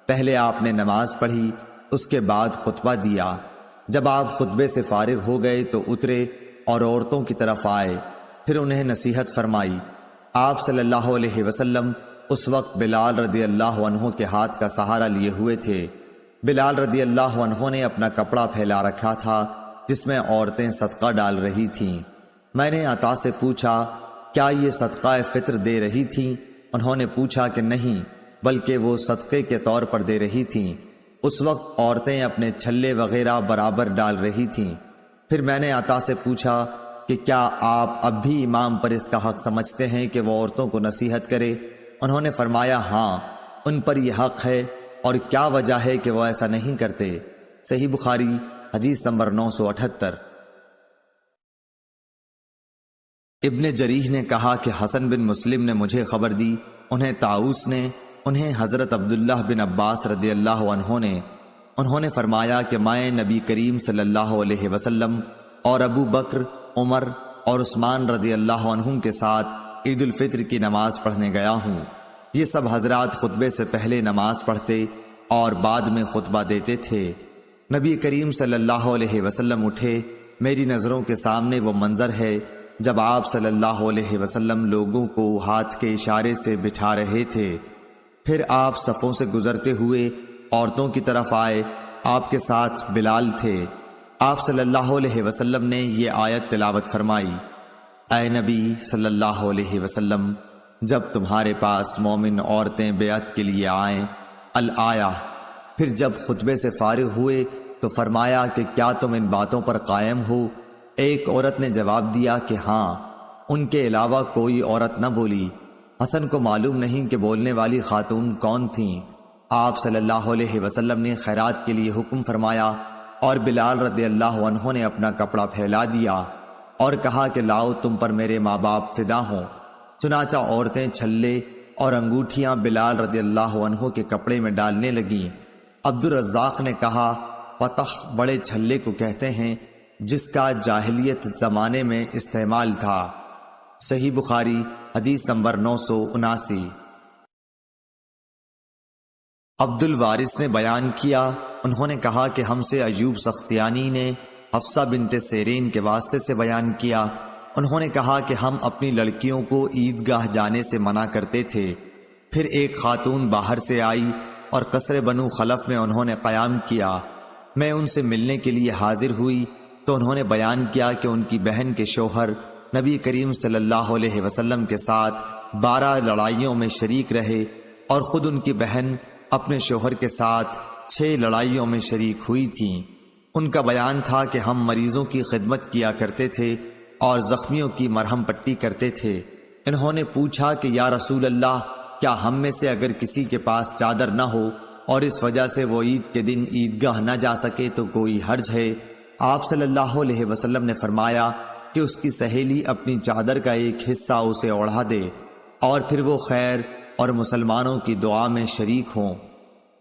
پہلے آپ نے نماز پڑھی، اس کے بعد خطبہ دیا، جب آپ خطبے سے فارغ ہو گئے تو اترے اور عورتوں کی طرف آئے، پھر انہیں نصیحت فرمائی۔ آپ صلی اللہ علیہ وسلم اس وقت بلال رضی اللہ عنہ کے ہاتھ کا سہارا لیے ہوئے تھے۔ بلال رضی اللہ عنہ نے اپنا کپڑا پھیلا رکھا تھا جس میں عورتیں صدقہ ڈال رہی تھیں۔ میں نے عطا سے پوچھا، کیا یہ صدقہ فطر دے رہی تھیں؟ انہوں نے پوچھا کہ نہیں، بلکہ وہ صدقے کے طور پر دے رہی تھیں۔ اس وقت عورتیں اپنے چھلے وغیرہ برابر ڈال رہی تھیں۔ پھر میں نے عطا سے پوچھا کہ کیا آپ اب بھی امام پر اس کا حق سمجھتے ہیں کہ وہ عورتوں کو نصیحت کرے؟ انہوں نے فرمایا ہاں، ان پر یہ حق ہے، اور کیا وجہ ہے کہ وہ ایسا نہیں کرتے؟ صحیح بخاری حدیث نمبر 978۔ ابن جریح نے کہا کہ حسن بن مسلم نے مجھے خبر دی، انہیں طاؤس نے، انہیں حضرت عبداللہ بن عباس رضی اللہ عنہ نے، انہوں نے فرمایا کہ میں نبی کریم صلی اللہ علیہ وسلم اور ابو بکر، عمر اور عثمان رضی اللہ عنہم کے ساتھ عید الفطر کی نماز پڑھنے گیا ہوں۔ یہ سب حضرات خطبے سے پہلے نماز پڑھتے اور بعد میں خطبہ دیتے تھے۔ نبی کریم صلی اللہ علیہ وسلم اٹھے، میری نظروں کے سامنے وہ منظر ہے جب آپ صلی اللہ علیہ وسلم لوگوں کو ہاتھ کے اشارے سے بٹھا رہے تھے۔ پھر آپ صفوں سے گزرتے ہوئے عورتوں کی طرف آئے، آپ کے ساتھ بلال تھے۔ آپ صلی اللہ علیہ وسلم نے یہ آیت تلاوت فرمائی، اے نبی صلی اللہ علیہ وسلم، جب تمہارے پاس مومن عورتیں بیعت کے لیے آئیں، الآیہ۔ پھر جب خطبے سے فارغ ہوئے تو فرمایا کہ کیا تم ان باتوں پر قائم ہو؟ ایک عورت نے جواب دیا کہ ہاں۔ ان کے علاوہ کوئی عورت نہ بولی۔ حسن کو معلوم نہیں کہ بولنے والی خاتون کون تھیں۔ آپ صلی اللہ علیہ وسلم نے خیرات کے لیے حکم فرمایا، اور بلال رضی اللہ عنہ نے اپنا کپڑا پھیلا دیا اور کہا کہ لاؤ تم پر میرے ماں باپ فدا ہوں۔ چنانچہ عورتیں چھلے اور انگوٹھیاں بلال رضی اللہ عنہ کے کپڑے میں ڈالنے لگیں۔ عبد الرزاق نے کہا، پتخ بڑے چھلے کو کہتے ہیں جس کا جاہلیت زمانے میں استعمال تھا۔ صحیح بخاری حدیث نمبر 979۔ عبد الوارث نے بیان کیا، انہوں نے کہا کہ ہم سے ایوب سختیانی نے حفصہ بنت سیرین کے واسطے سے بیان کیا۔ انہوں نے کہا کہ ہم اپنی لڑکیوں کو عیدگاہ جانے سے منع کرتے تھے۔ پھر ایک خاتون باہر سے آئی اور قصر بنو خلف میں انہوں نے قیام کیا۔ میں ان سے ملنے کے لیے حاضر ہوئی تو انہوں نے بیان کیا کہ ان کی بہن کے شوہر نبی کریم صلی اللہ علیہ وسلم کے ساتھ 12 لڑائیوں میں شریک رہے، اور خود ان کی بہن اپنے شوہر کے ساتھ 6 لڑائیوں میں شریک ہوئی تھیں۔ ان کا بیان تھا کہ ہم مریضوں کی خدمت کیا کرتے تھے اور زخمیوں کی مرہم پٹی کرتے تھے۔ انہوں نے پوچھا کہ یا رسول اللہ، کیا ہم میں سے اگر کسی کے پاس چادر نہ ہو اور اس وجہ سے وہ عید کے دن عیدگاہ نہ جا سکے تو کوئی حرج ہے؟ آپ صلی اللہ علیہ وسلم نے فرمایا کہ اس کی سہیلی اپنی چادر کا ایک حصہ اسے اوڑھا دے، اور پھر وہ خیر اور مسلمانوں کی دعا میں شریک ہوں۔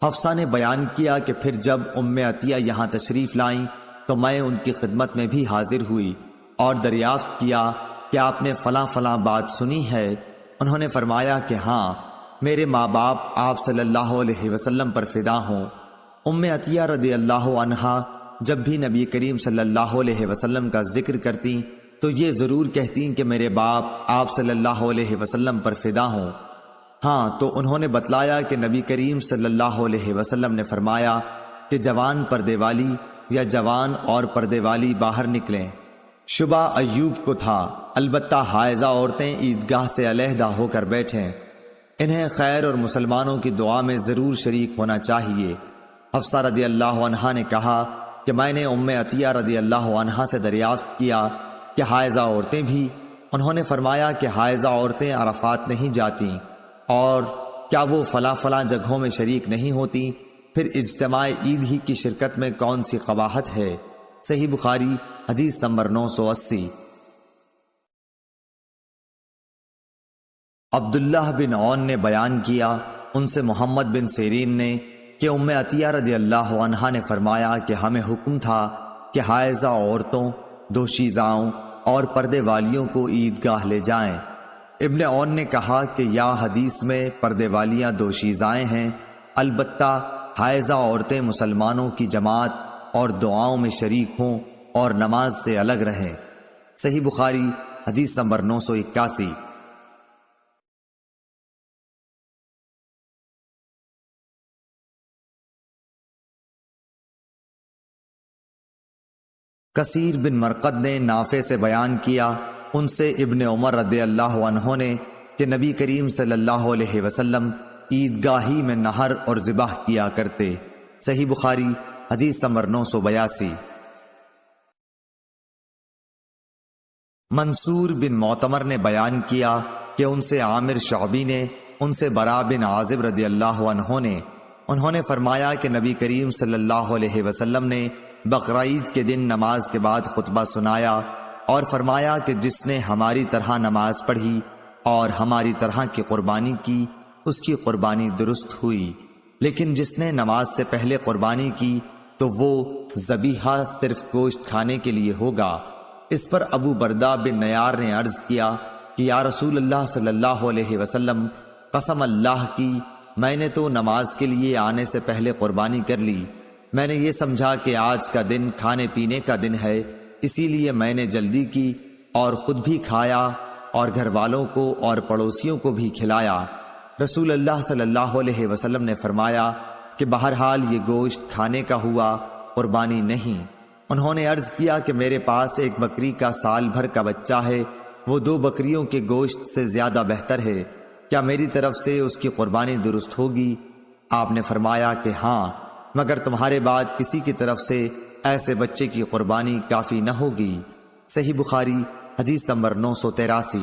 حفصہ نے بیان کیا کہ پھر جب ام عطیہ یہاں تشریف لائیں تو میں ان کی خدمت میں بھی حاضر ہوئی اور دریافت کیا کہ آپ نے فلاں فلاں بات سنی ہے؟ انہوں نے فرمایا کہ ہاں، میرے ماں باپ آپ صلی اللہ علیہ وسلم پر فدا ہوں۔ ام عطیہ رضی اللہ عنہا جب بھی نبی کریم صلی اللہ علیہ وسلم کا ذکر کرتی تو یہ ضرور کہتی کہ میرے باپ آپ صلی اللہ علیہ وسلم پر فدا ہوں۔ ہاں، تو انہوں نے بتلایا کہ نبی کریم صلی اللہ علیہ وسلم نے فرمایا کہ جوان پردے والی یا جوان اور پردے والی باہر نکلیں۔ شبہ ایوب کو تھا، البتہ حائضہ عورتیں عیدگاہ سے علیحدہ ہو کر بیٹھیں، انہیں خیر اور مسلمانوں کی دعا میں ضرور شریک ہونا چاہیے۔ حفصہ رضی اللہ عنہا نے کہا کہ میں نے ام عطیہ رضی اللہ عنہا سے دریافت کیا کہ حائضہ عورتیں بھی؟ انہوں نے فرمایا کہ حائضہ عورتیں عرفات نہیں جاتیں، اور کیا وہ فلاں فلاں جگہوں میں شریک نہیں ہوتی؟ پھر اجتماع عید ہی کی شرکت میں کون سی قباحت ہے؟ صحیح بخاری حدیث نمبر 980۔ عبداللہ بن عون نے بیان کیا، ان سے محمد بن سیرین نے کہ ام عطیہ رضی اللہ عنہا نے فرمایا کہ ہمیں حکم تھا کہ حائضہ عورتوں، دوشیزاؤں اور پردے والیوں کو عیدگاہ لے جائیں۔ ابن عون نے کہا کہ یا حدیث میں پردے والیاں دوشیزائیں ہیں، البتہ حائضہ عورتیں مسلمانوں کی جماعت اور دعاؤں میں شریک ہوں اور نماز سے الگ رہیں۔ صحیح بخاری حدیث نمبر 981۔ کثیر بن مرقد نے نافع سے بیان کیا، ان سے ابن عمر رضی اللہ عنہ نے کہ نبی کریم صلی اللہ علیہ وسلم عیدگاہی میں نہر اور ذبح کیا کرتے۔ صحیح بخاری حدیث نمبر 982۔ منصور بن معتمر نے بیان کیا کہ ان سے عامر شعبی نے، ان سے براء بن عازب رضی اللہ عنہ نے، انہوں نے فرمایا کہ نبی کریم صلی اللہ علیہ وسلم نے بقرعید کے دن نماز کے بعد خطبہ سنایا اور فرمایا کہ جس نے ہماری طرح نماز پڑھی اور ہماری طرح کی قربانی کی، اس کی قربانی درست ہوئی، لیکن جس نے نماز سے پہلے قربانی کی تو وہ ذبیحہ صرف گوشت کھانے کے لیے ہوگا۔ اس پر ابو بردہ بن نیار نے عرض کیا کہ یا رسول اللہ صلی اللہ علیہ وسلم، قسم اللہ کی، میں نے تو نماز کے لیے آنے سے پہلے قربانی کر لی۔ میں نے یہ سمجھا کہ آج کا دن کھانے پینے کا دن ہے، اسی لیے میں نے جلدی کی اور خود بھی کھایا اور گھر والوں کو اور پڑوسیوں کو بھی کھلایا۔ رسول اللہ صلی اللہ علیہ وسلم نے فرمایا کہ بہرحال یہ گوشت کھانے کا ہوا، قربانی نہیں۔ انہوں نے عرض کیا کہ میرے پاس ایک بکری کا سال بھر کا بچہ ہے، وہ 2 بکریوں کے گوشت سے زیادہ بہتر ہے، کیا میری طرف سے اس کی قربانی درست ہوگی؟ آپ نے فرمایا کہ ہاں، مگر تمہارے بعد کسی کی طرف سے ایسے بچے کی قربانی کافی نہ ہوگی۔ صحیح بخاری حدیث نمبر 983۔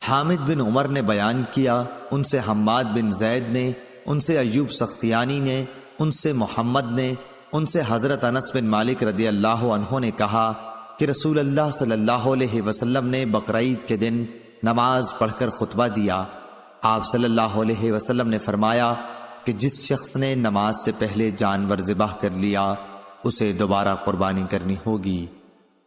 حامد بن عمر نے بیان کیا، ان سے حماد بن زید نے، ان سے ایوب سختیانی نے، ان سے محمد نے، ان سے حضرت انس بن مالک رضی اللہ عنہ نے کہا کہ رسول اللہ صلی اللہ علیہ وسلم نے بقرعید کے دن نماز پڑھ کر خطبہ دیا۔ آپ صلی اللہ علیہ وسلم نے فرمایا کہ جس شخص نے نماز سے پہلے جانور ذبح کر لیا اسے دوبارہ قربانی کرنی ہوگی۔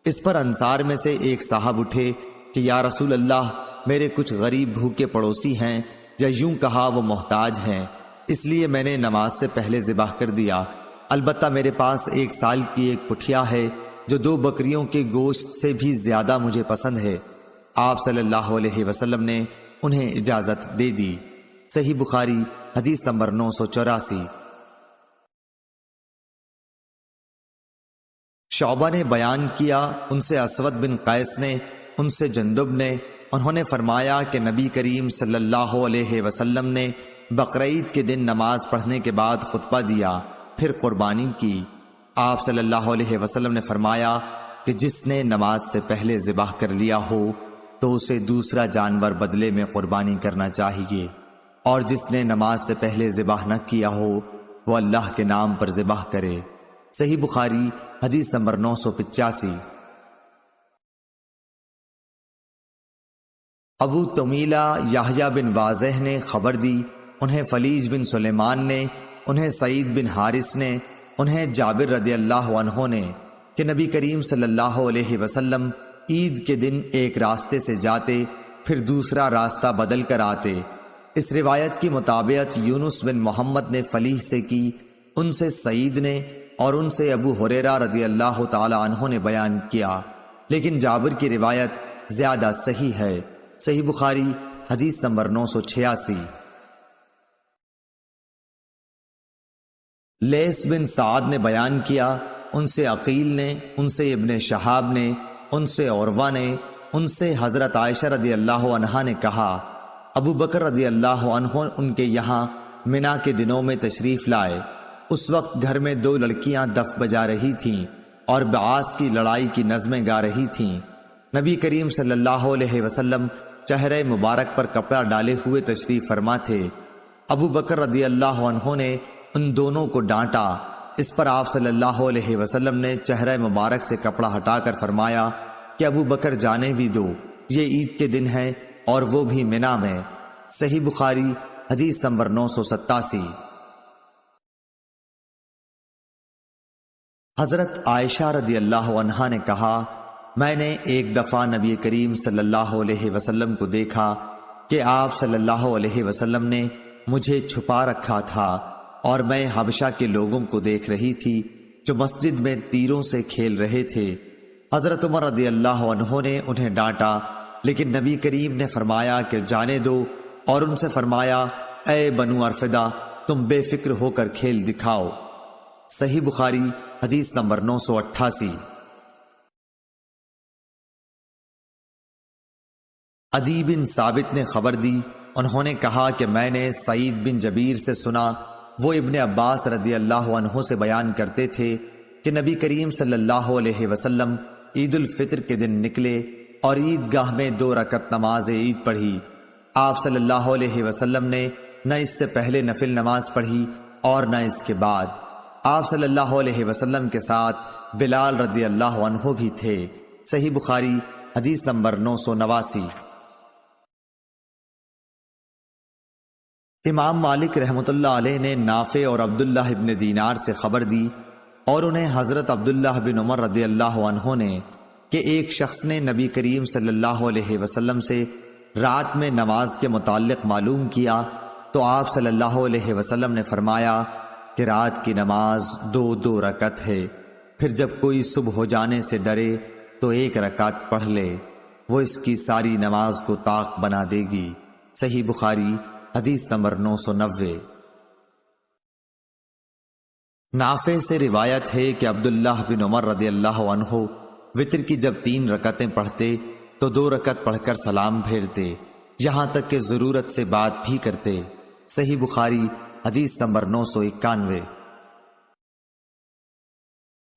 اس پر انصار میں سے ایک صاحب اٹھے کہ یا رسول اللہ، میرے کچھ غریب بھوکے پڑوسی ہیں، یا یوں کہا وہ محتاج ہیں، اس لیے میں نے نماز سے پہلے ذبح کر دیا۔ البتہ میرے پاس 1 سال کی ایک پٹھیا ہے جو 2 بکریوں کے گوشت سے بھی زیادہ مجھے پسند ہے۔ آپ صلی اللہ علیہ وسلم نے انہیں اجازت دے دی۔ صحیح بخاری حدیث نمبر 984۔ شعبہ نے بیان کیا، ان سے اسود بن قیس نے، ان سے جندب نے، انہوں نے فرمایا کہ نبی کریم صلی اللہ علیہ وسلم نے بقرعید کے دن نماز پڑھنے کے بعد خطبہ دیا، پھر قربانی کی۔ آپ صلی اللہ علیہ وسلم نے فرمایا کہ جس نے نماز سے پہلے ذبح کر لیا ہو تو اسے دوسرا جانور بدلے میں قربانی کرنا چاہیے، اور جس نے نماز سے پہلے ذبح نہ کیا ہو وہ اللہ کے نام پر ذبح کرے۔ صحیح بخاری حدیث نمبر 985۔ ابو طمیلہ یحییٰ بن واضح نے خبر دی، انہیں فلیج بن سلیمان نے، انہیں سعید بن حارث نے، انہیں جابر رضی اللہ عنہ نے کہ نبی کریم صلی اللہ علیہ وسلم عید کے دن ایک راستے سے جاتے، پھر دوسرا راستہ بدل کر آتے۔ اس روایت کی مطابقت یونس بن محمد نے فلیح سے کی، ان سے سعید نے، اور ان سے ابو ہریرہ رضی اللہ تعالی عنہ نے بیان کیا، لیکن جابر کی روایت زیادہ صحیح ہے۔ صحیح بخاری حدیث نمبر 986۔ لیث بن سعد نے بیان کیا، ان سے عقیل نے، ان سے ابن شہاب نے، ان سے عروہ نے، ان سے حضرت عائشہ رضی اللہ عنہا نے کہا، ابو بکر رضی اللہ عنہ ان کے یہاں منا کے دنوں میں تشریف لائے۔ اس وقت گھر میں 2 لڑکیاں دف بجا رہی تھیں اور بعاث کی لڑائی کی نظمیں گا رہی تھیں۔ نبی کریم صلی اللہ علیہ وسلم چہرے مبارک پر کپڑا ڈالے ہوئے تشریف فرما تھے۔ ابو بکر رضی اللہ عنہ نے ان دونوں کو ڈانٹا۔ اس پر آپ صلی اللہ علیہ وسلم نے چہرہ مبارک سے کپڑا ہٹا کر فرمایا کہ ابو بکر جانے بھی دو، یہ عید کے دن ہے اور وہ بھی منا میں۔ صحیح بخاری حدیث نمبر 987۔ حضرت عائشہ رضی اللہ عنہا نے کہا، میں نے ایک دفعہ نبی کریم صلی اللہ علیہ وسلم کو دیکھا کہ آپ صلی اللہ علیہ وسلم نے مجھے چھپا رکھا تھا اور میں حبشہ کے لوگوں کو دیکھ رہی تھی جو مسجد میں تیروں سے کھیل رہے تھے۔ حضرت عمر رضی اللہ عنہ نے انہیں ڈانٹا، لیکن نبی کریم نے فرمایا کہ جانے دو، اور ان سے فرمایا، اے بنو ارفدہ، تم بے فکر ہو کر کھیل دکھاؤ۔ صحیح بخاری حدیث نمبر 988۔ عدی بن ثابت نے خبر دی، انہوں نے کہا کہ میں نے سعید بن جبیر سے سنا، وہ ابن عباس رضی اللہ عنہ سے بیان کرتے تھے کہ نبی کریم صلی اللہ علیہ وسلم عید الفطر کے دن نکلے اور عیدگاہ میں 2 رکعت نماز عید پڑھی۔ آپ صلی اللہ علیہ وسلم نے نہ اس سے پہلے نفل نماز پڑھی اور نہ اس کے بعد۔ آپ صلی اللہ علیہ وسلم کے ساتھ بلال رضی اللہ عنہ بھی تھے۔ صحیح بخاری حدیث نمبر 989۔ امام مالک رحمۃ اللہ علیہ نے نافع اور عبداللہ ابن دینار سے خبر دی اور انہیں حضرت عبداللہ بن عمر رضی اللہ عنہ نے کہ ایک شخص نے نبی کریم صلی اللہ علیہ وسلم سے رات میں نماز کے متعلق معلوم کیا تو آپ صلی اللہ علیہ وسلم نے فرمایا کہ رات کی نماز 2 رکعت ہے، پھر جب کوئی صبح ہو جانے سے ڈرے تو 1 رکعت پڑھ لے، وہ اس کی ساری نماز کو طاق بنا دے گی۔ صحیح بخاری حدیث نمبر 990۔ نافع سے روایت ہے کہ عبداللہ بن عمر رضی اللہ عنہ وتر کی جب 3 رکعتیں پڑھتے تو 2 رکعت پڑھ کر سلام پھیرتے، یہاں تک کہ ضرورت سے بات بھی کرتے۔ صحیح بخاری حدیث نمبر 991۔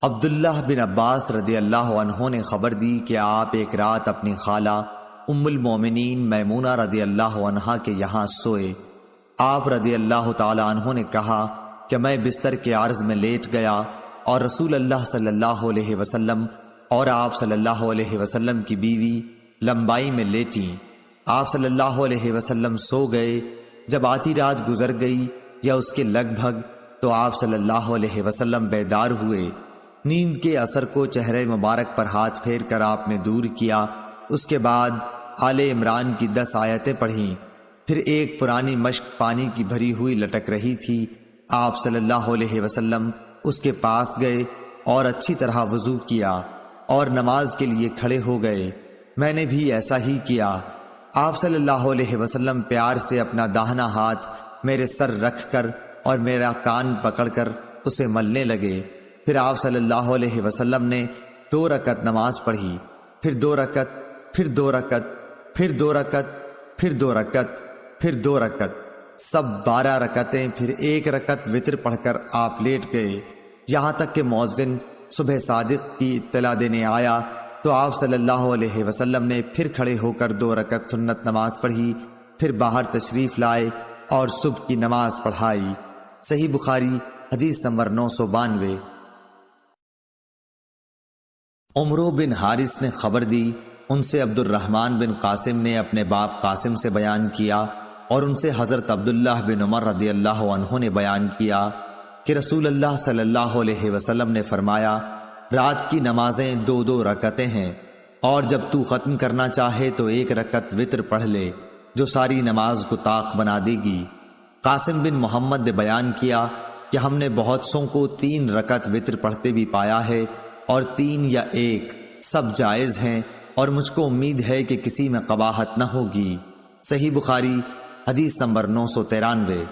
عبداللہ بن عباس رضی اللہ عنہ نے خبر دی کہ آپ ایک رات اپنی خالہ ام المومنین میمونہ رضی اللہ عنہا کے یہاں سوئے۔ آپ رضی اللہ تعالی عنہ نے کہا کہ میں بستر کے عرض میں لیٹ گیا اور رسول اللہ صلی اللہ علیہ وسلم اور آپ صلی اللہ علیہ وسلم کی بیوی لمبائی میں لیٹیں۔ آپ صلی اللہ علیہ وسلم سو گئے۔ جب آدھی رات گزر گئی یا اس کے لگ بھگ تو آپ صلی اللہ علیہ وسلم بیدار ہوئے۔ نیند کے اثر کو چہرے مبارک پر ہاتھ پھیر کر آپ نے دور کیا۔ اس کے بعد آل عمران کی 10 آیتیں پڑھیں۔ پھر ایک پرانی مشک پانی کی بھری ہوئی لٹک رہی تھی۔ آپ صلی اللہ علیہ وسلم اس کے پاس گئے اور اچھی طرح وضو کیا اور نماز کے لیے کھڑے ہو گئے۔ میں نے بھی ایسا ہی کیا۔ آپ صلی اللہ علیہ وسلم پیار سے اپنا داہنا ہاتھ میرے سر رکھ کر اور میرا کان پکڑ کر اسے ملنے لگے۔ پھر آپ صلی اللہ علیہ وسلم نے 2 رکعت نماز پڑھی، پھر 2 رکعت، پھر 2 رکعت، پھر 2 رکعت، پھر 2 رکعت، پھر 2 رکعت، سب 12 رکعتیں، پھر 1 رکعت وتر پڑھ کر آپ لیٹ گئے، یہاں تک کہ مؤذن صبح صادق کی اطلاع دینے آیا تو آپ صلی اللہ علیہ وسلم نے پھر کھڑے ہو کر 2 رکعت سنت نماز پڑھی، پھر باہر تشریف لائے اور صبح کی نماز پڑھائی۔ صحیح بخاری حدیث نمبر 992۔ عمرو بن حارث نے خبر دی، ان سے عبد الرحمن بن قاسم نے اپنے باپ قاسم سے بیان کیا اور ان سے حضرت عبداللہ بن عمر رضی اللہ عنہ نے بیان کیا کہ رسول اللہ صلی اللہ علیہ وسلم نے فرمایا رات کی نمازیں 2 رکعتیں ہیں اور جب تو ختم کرنا چاہے تو 1 رکعت وتر پڑھ لے جو ساری نماز کو طاق بنا دے گی۔ قاسم بن محمد نے بیان کیا کہ ہم نے بہت سوں کو 3 رکعت وتر پڑھتے بھی پایا ہے اور 3 یا 1 سب جائز ہیں، اور مجھ کو امید ہے کہ کسی میں قباحت نہ ہوگی۔ صحیح بخاری حدیث نمبر 993۔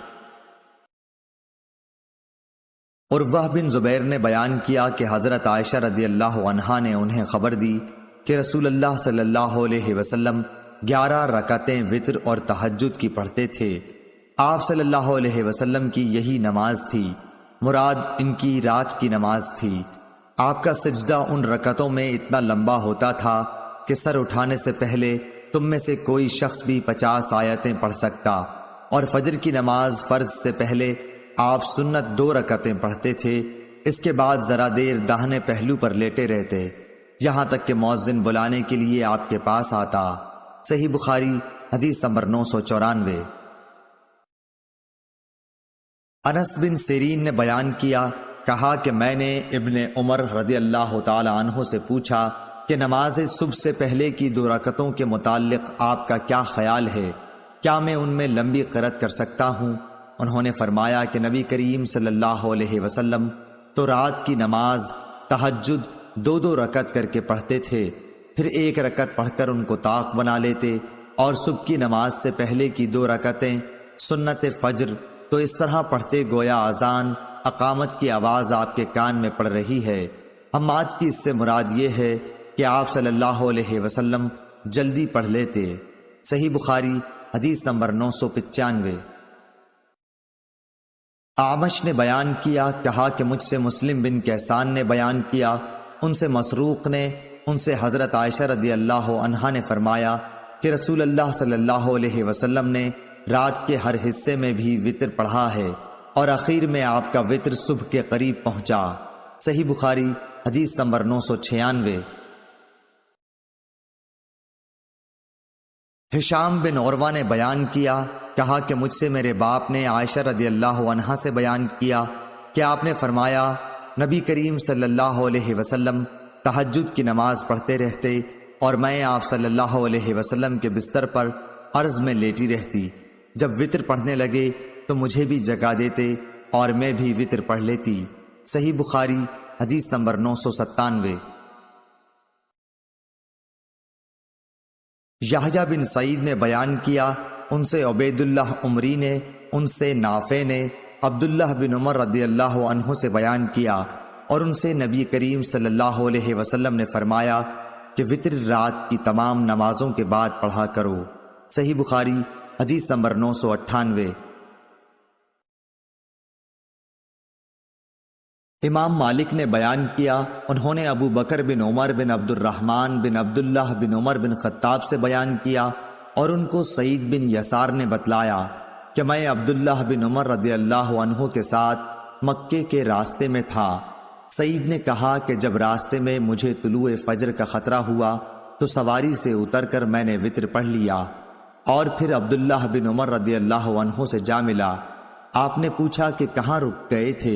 عروہ بن زبیر نے بیان کیا کہ حضرت عائشہ رضی اللہ عنہا نے انہیں خبر دی کہ رسول اللہ صلی اللہ علیہ وسلم 11 رکعتیں وتر اور تہجد کی پڑھتے تھے۔ آپ صلی اللہ علیہ وسلم کی یہی نماز تھی، مراد ان کی رات کی نماز تھی۔ آپ کا سجدہ ان رکعتوں میں اتنا لمبا ہوتا تھا کہ سر اٹھانے سے پہلے تم میں سے کوئی شخص بھی 50 آیتیں پڑھ سکتا، اور فجر کی نماز فرض سے پہلے آپ سنت 2 رکعتیں پڑھتے تھے۔ اس کے بعد ذرا دیر داہنے پہلو پر لیٹے رہتے یہاں تک کہ مؤذن بلانے کے لیے آپ کے پاس آتا۔ صحیح بخاری حدیث نمبر 994۔ انس بن سیرین نے بیان کیا، کہا کہ میں نے ابن عمر رضی اللہ تعالی عنہ سے پوچھا کہ نماز صبح سے پہلے کی 2 رکعتوں کے متعلق آپ کا کیا خیال ہے، کیا میں ان میں لمبی قرأت کر سکتا ہوں؟ انہوں نے فرمایا کہ نبی کریم صلی اللہ علیہ وسلم تو رات کی نماز تہجد 2 رکعت کر کے پڑھتے تھے، پھر 1 رکعت پڑھ کر ان کو طاق بنا لیتے، اور صبح کی نماز سے پہلے کی 2 رکعتیں سنت فجر تو اس طرح پڑھتے گویا اذان اقامت کی آواز آپ کے کان میں پڑ رہی ہے۔ حماد کی اس سے مراد یہ ہے کہ آپ صلی اللہ علیہ وسلم جلدی پڑھ لیتے۔ صحیح بخاری حدیث نمبر 995۔ اعمش نے بیان کیا، کہا کہ مجھ سے مسلم بن کیسان نے بیان کیا، ان سے مسروق نے، ان سے حضرت عائشہ رضی اللہ عنہا نے فرمایا کہ رسول اللہ صلی اللہ علیہ وسلم نے رات کے ہر حصے میں بھی وطر پڑھا ہے، اور اخیر میں آپ کا وطر صبح کے قریب پہنچا۔ صحیح بخاری حدیث نمبر 996۔ ہشام بن عروہ نے بیان کیا، کہا کہ مجھ سے میرے باپ نے عائشہ رضی اللہ عنہا سے بیان کیا کہ آپ نے فرمایا نبی کریم صلی اللہ علیہ وسلم تہجد کی نماز پڑھتے رہتے اور میں آپ صلی اللہ علیہ وسلم کے بستر پر عرض میں لیٹی رہتی، جب وطر پڑھنے لگے تو مجھے بھی جگا دیتے اور میں بھی وطر پڑھ لیتی۔ صحیح بخاری حدیث نمبر 997۔ یحییٰ بن سعید نے بیان کیا، ان سے عبید اللہ عمری نے، ان سے نافع نے عبداللہ بن عمر رضی اللہ عنہ سے بیان کیا، اور ان سے نبی کریم صلی اللہ علیہ وسلم نے فرمایا کہ وطر رات کی تمام نمازوں کے بعد پڑھا کرو۔ صحیح بخاری حدیث نمبر 998۔ امام مالک نے بیان کیا، انہوں نے ابو بکر بن عمر بن عبد الرحمن بن عبداللہ بن عمر بن خطاب سے بیان کیا، اور ان کو سعید بن یسار نے بتلایا کہ میں عبداللہ بن عمر رضی اللہ عنہ کے ساتھ مکے کے راستے میں تھا۔ سعید نے کہا کہ جب راستے میں مجھے طلوع فجر کا خطرہ ہوا تو سواری سے اتر کر میں نے وطر پڑھ لیا، اور پھر عبداللہ بن عمر رضی اللہ عنہ سے جا ملا۔ آپ نے پوچھا کہ کہاں رک گئے تھے؟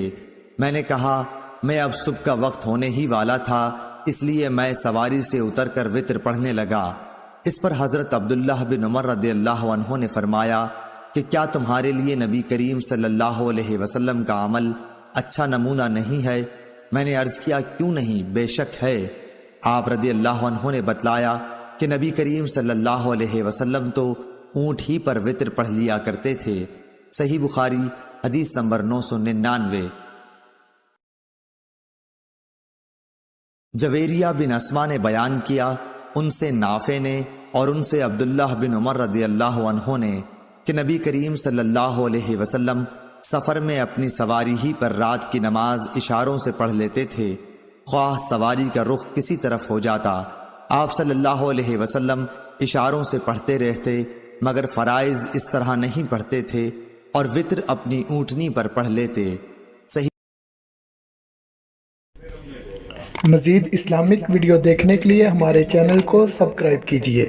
میں نے کہا میں اب صبح کا وقت ہونے ہی والا تھا، اس لیے میں سواری سے اتر کر وطر پڑھنے لگا۔ اس پر حضرت عبداللہ بن عمر رضی اللہ عنہ نے فرمایا کہ کیا تمہارے لیے نبی کریم صلی اللہ علیہ وسلم کا عمل اچھا نمونہ نہیں ہے؟ میں نے عرض کیا کیوں نہیں، بے شک ہے۔ آپ رضی اللہ عنہ نے بتلایا کہ نبی کریم صلی اللہ علیہ وسلم تو اونٹ ہی پر وطر پڑھ لیا کرتے تھے۔ صحیح بخاری حدیث نمبر 999۔ جویریہ بن اسما نے بیان کیا، ان سے نافع نے اور ان سے عبداللہ بن عمر رضی اللہ عنہ نے کہ نبی کریم صلی اللہ علیہ وسلم سفر میں اپنی سواری ہی پر رات کی نماز اشاروں سے پڑھ لیتے تھے، خواہ سواری کا رخ کسی طرف ہو جاتا، آپ صلی اللہ علیہ وسلم اشاروں سے پڑھتے رہتے، مگر فرائض اس طرح نہیں پڑھتے تھے، اور وطر اپنی اونٹنی پر پڑھ لیتے۔ مزید اسلامک ویڈیو دیکھنے کے لیے ہمارے چینل کو سبسکرائب کیجیے۔